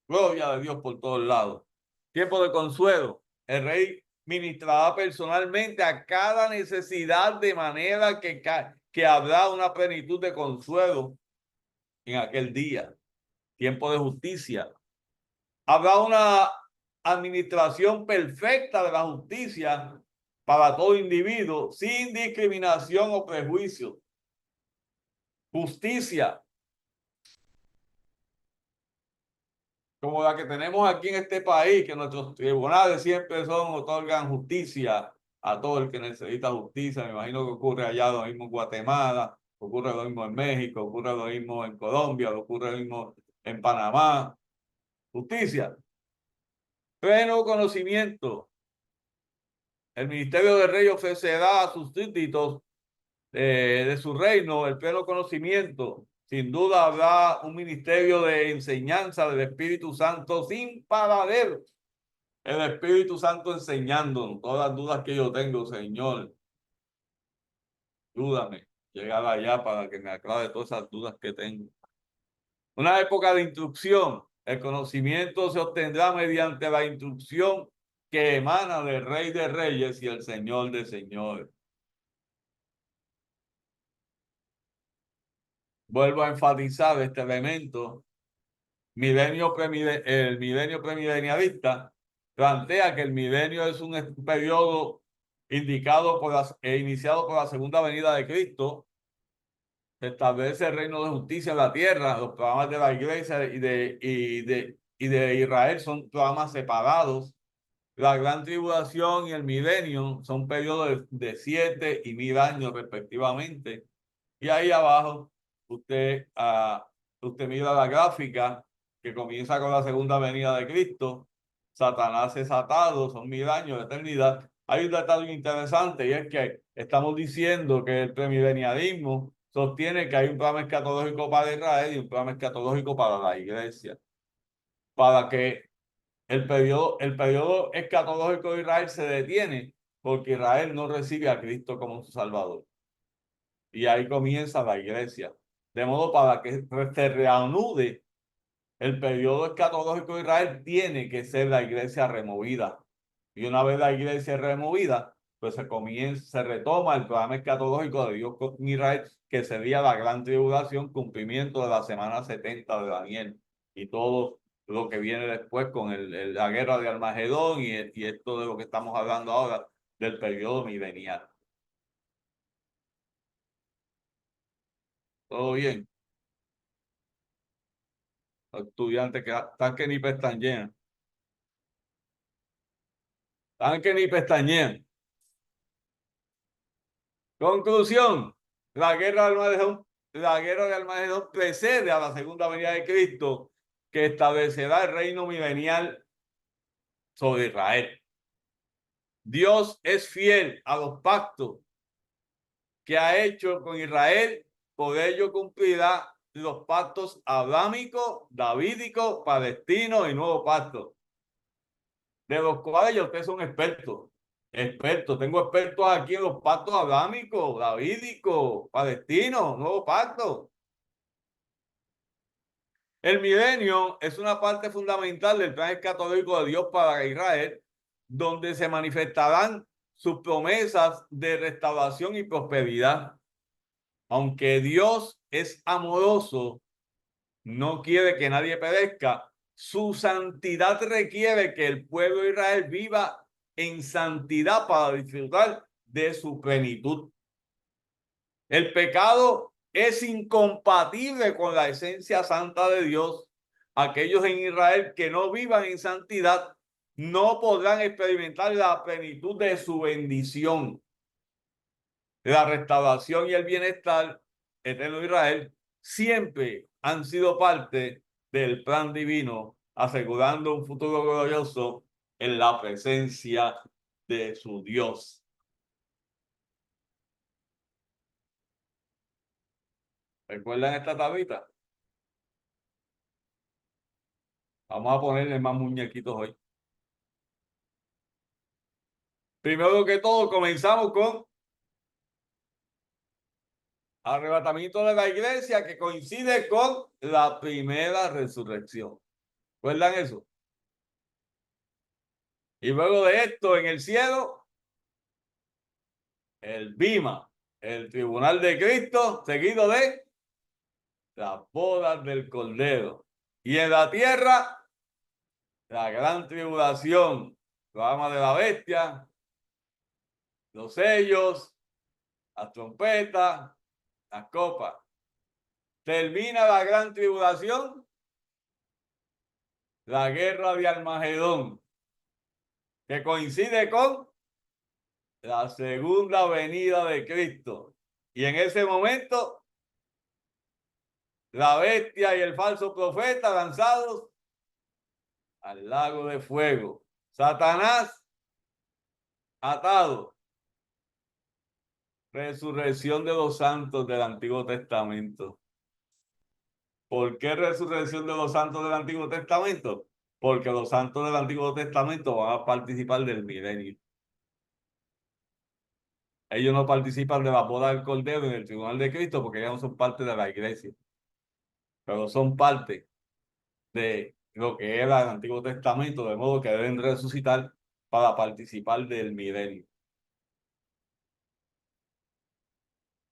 Gloria de Dios por todos lados. Tiempo de consuelo. El rey ministrará personalmente a cada necesidad de manera que habrá una plenitud de consuelo en aquel día. Tiempo de justicia. Habrá una administración perfecta de la justicia para todo individuo, sin discriminación o prejuicio. Justicia, como la que tenemos aquí en este país, que nuestros tribunales siempre otorgan justicia a todo el que necesita justicia. Me imagino que ocurre allá lo mismo en Guatemala, ocurre lo mismo en México, ocurre lo mismo en Colombia, ocurre lo mismo en Panamá. Justicia. Pleno conocimiento. El Ministerio del Rey ofrecerá a sus súbditos de su reino el pleno conocimiento. Sin duda habrá un ministerio de enseñanza del Espíritu Santo sin paradero. El Espíritu Santo enseñándonos todas las dudas que yo tengo, Señor. Ayúdame a llegar allá para que me aclare todas esas dudas que tengo. Una época de instrucción. El conocimiento se obtendrá mediante la instrucción que emana del Rey de Reyes y el Señor de Señores. Vuelvo a enfatizar este elemento. El milenio premilenialista plantea que el milenio es un periodo indicado iniciado por la segunda venida de Cristo. Se establece el reino de justicia en la tierra. Los programas de la iglesia y de Israel son programas separados. La gran tribulación y el milenio son periodos de 7 y 1000 años respectivamente. Y ahí abajo usted mira la gráfica que comienza con la segunda venida de Cristo. Satanás es atado, son 1000 años de eternidad. Hay un detalle interesante y es que estamos diciendo que el premilenialismo sostiene que hay un programa escatológico para Israel y un programa escatológico para la iglesia. Para que el periodo escatológico de Israel se detiene porque Israel no recibe a Cristo como su Salvador. Y ahí comienza la iglesia. De modo para que se reanude el periodo escatológico de Israel, tiene que ser la iglesia removida. Y una vez la iglesia es removida, pues se retoma el programa escatológico de Dios con Israel, que sería la gran tribulación, cumplimiento de la semana 70 de Daniel y todo lo que viene después con la guerra de Armagedón y esto de lo que estamos hablando ahora del periodo milenial. ¿Todo bien? Los estudiantes que están que ni pestañean. Están que ni pestañean. Conclusión. La guerra de Armagedón precede a la segunda venida de Cristo, que establecerá el reino milenial sobre Israel. Dios es fiel a los pactos que ha hecho con Israel, por ello cumplirá los pactos abrámicos, davídicos, palestinos y nuevos pactos, de los cuales ustedes son expertos. Tengo expertos aquí en los pactos abrámicos, davídicos, palestinos, nuevos pactos. El milenio es una parte fundamental del plan escatológico de Dios para Israel, donde se manifestarán sus promesas de restauración y prosperidad. Aunque Dios es amoroso, no quiere que nadie perezca. Su santidad requiere que el pueblo de Israel viva en santidad para disfrutar de su plenitud. El pecado es incompatible con la esencia santa de Dios. aquellos en Israel que no vivan en santidad no podrán experimentar la plenitud de su bendición. La restauración y el bienestar eterno de Israel siempre han sido parte del plan divino, asegurando un futuro glorioso en la presencia de su Dios. ¿Recuerdan esta tablita? Vamos a ponerle más muñequitos hoy. Primero que todo, comenzamos con arrebatamiento de la iglesia, que coincide con la primera resurrección. ¿Recuerdan eso? Y luego de esto, en el cielo, el Bima, el tribunal de Cristo, seguido de las bodas del Cordero. Y en la tierra, la gran tribulación, la alma de la bestia, los sellos, las trompetas, las copas. Termina la gran tribulación, la guerra de Armagedón, que coincide con la segunda venida de Cristo. Y en ese momento, la bestia y el falso profeta lanzados al lago de fuego. Satanás atado. Resurrección de los santos del Antiguo Testamento. ¿Por qué resurrección de los santos del Antiguo Testamento? Porque los santos del Antiguo Testamento van a participar del milenio. Ellos no participan de la boda del Cordero en el tribunal de Cristo porque ellos no son parte de la iglesia, pero son parte de lo que era el Antiguo Testamento, de modo que deben resucitar para participar del milenio.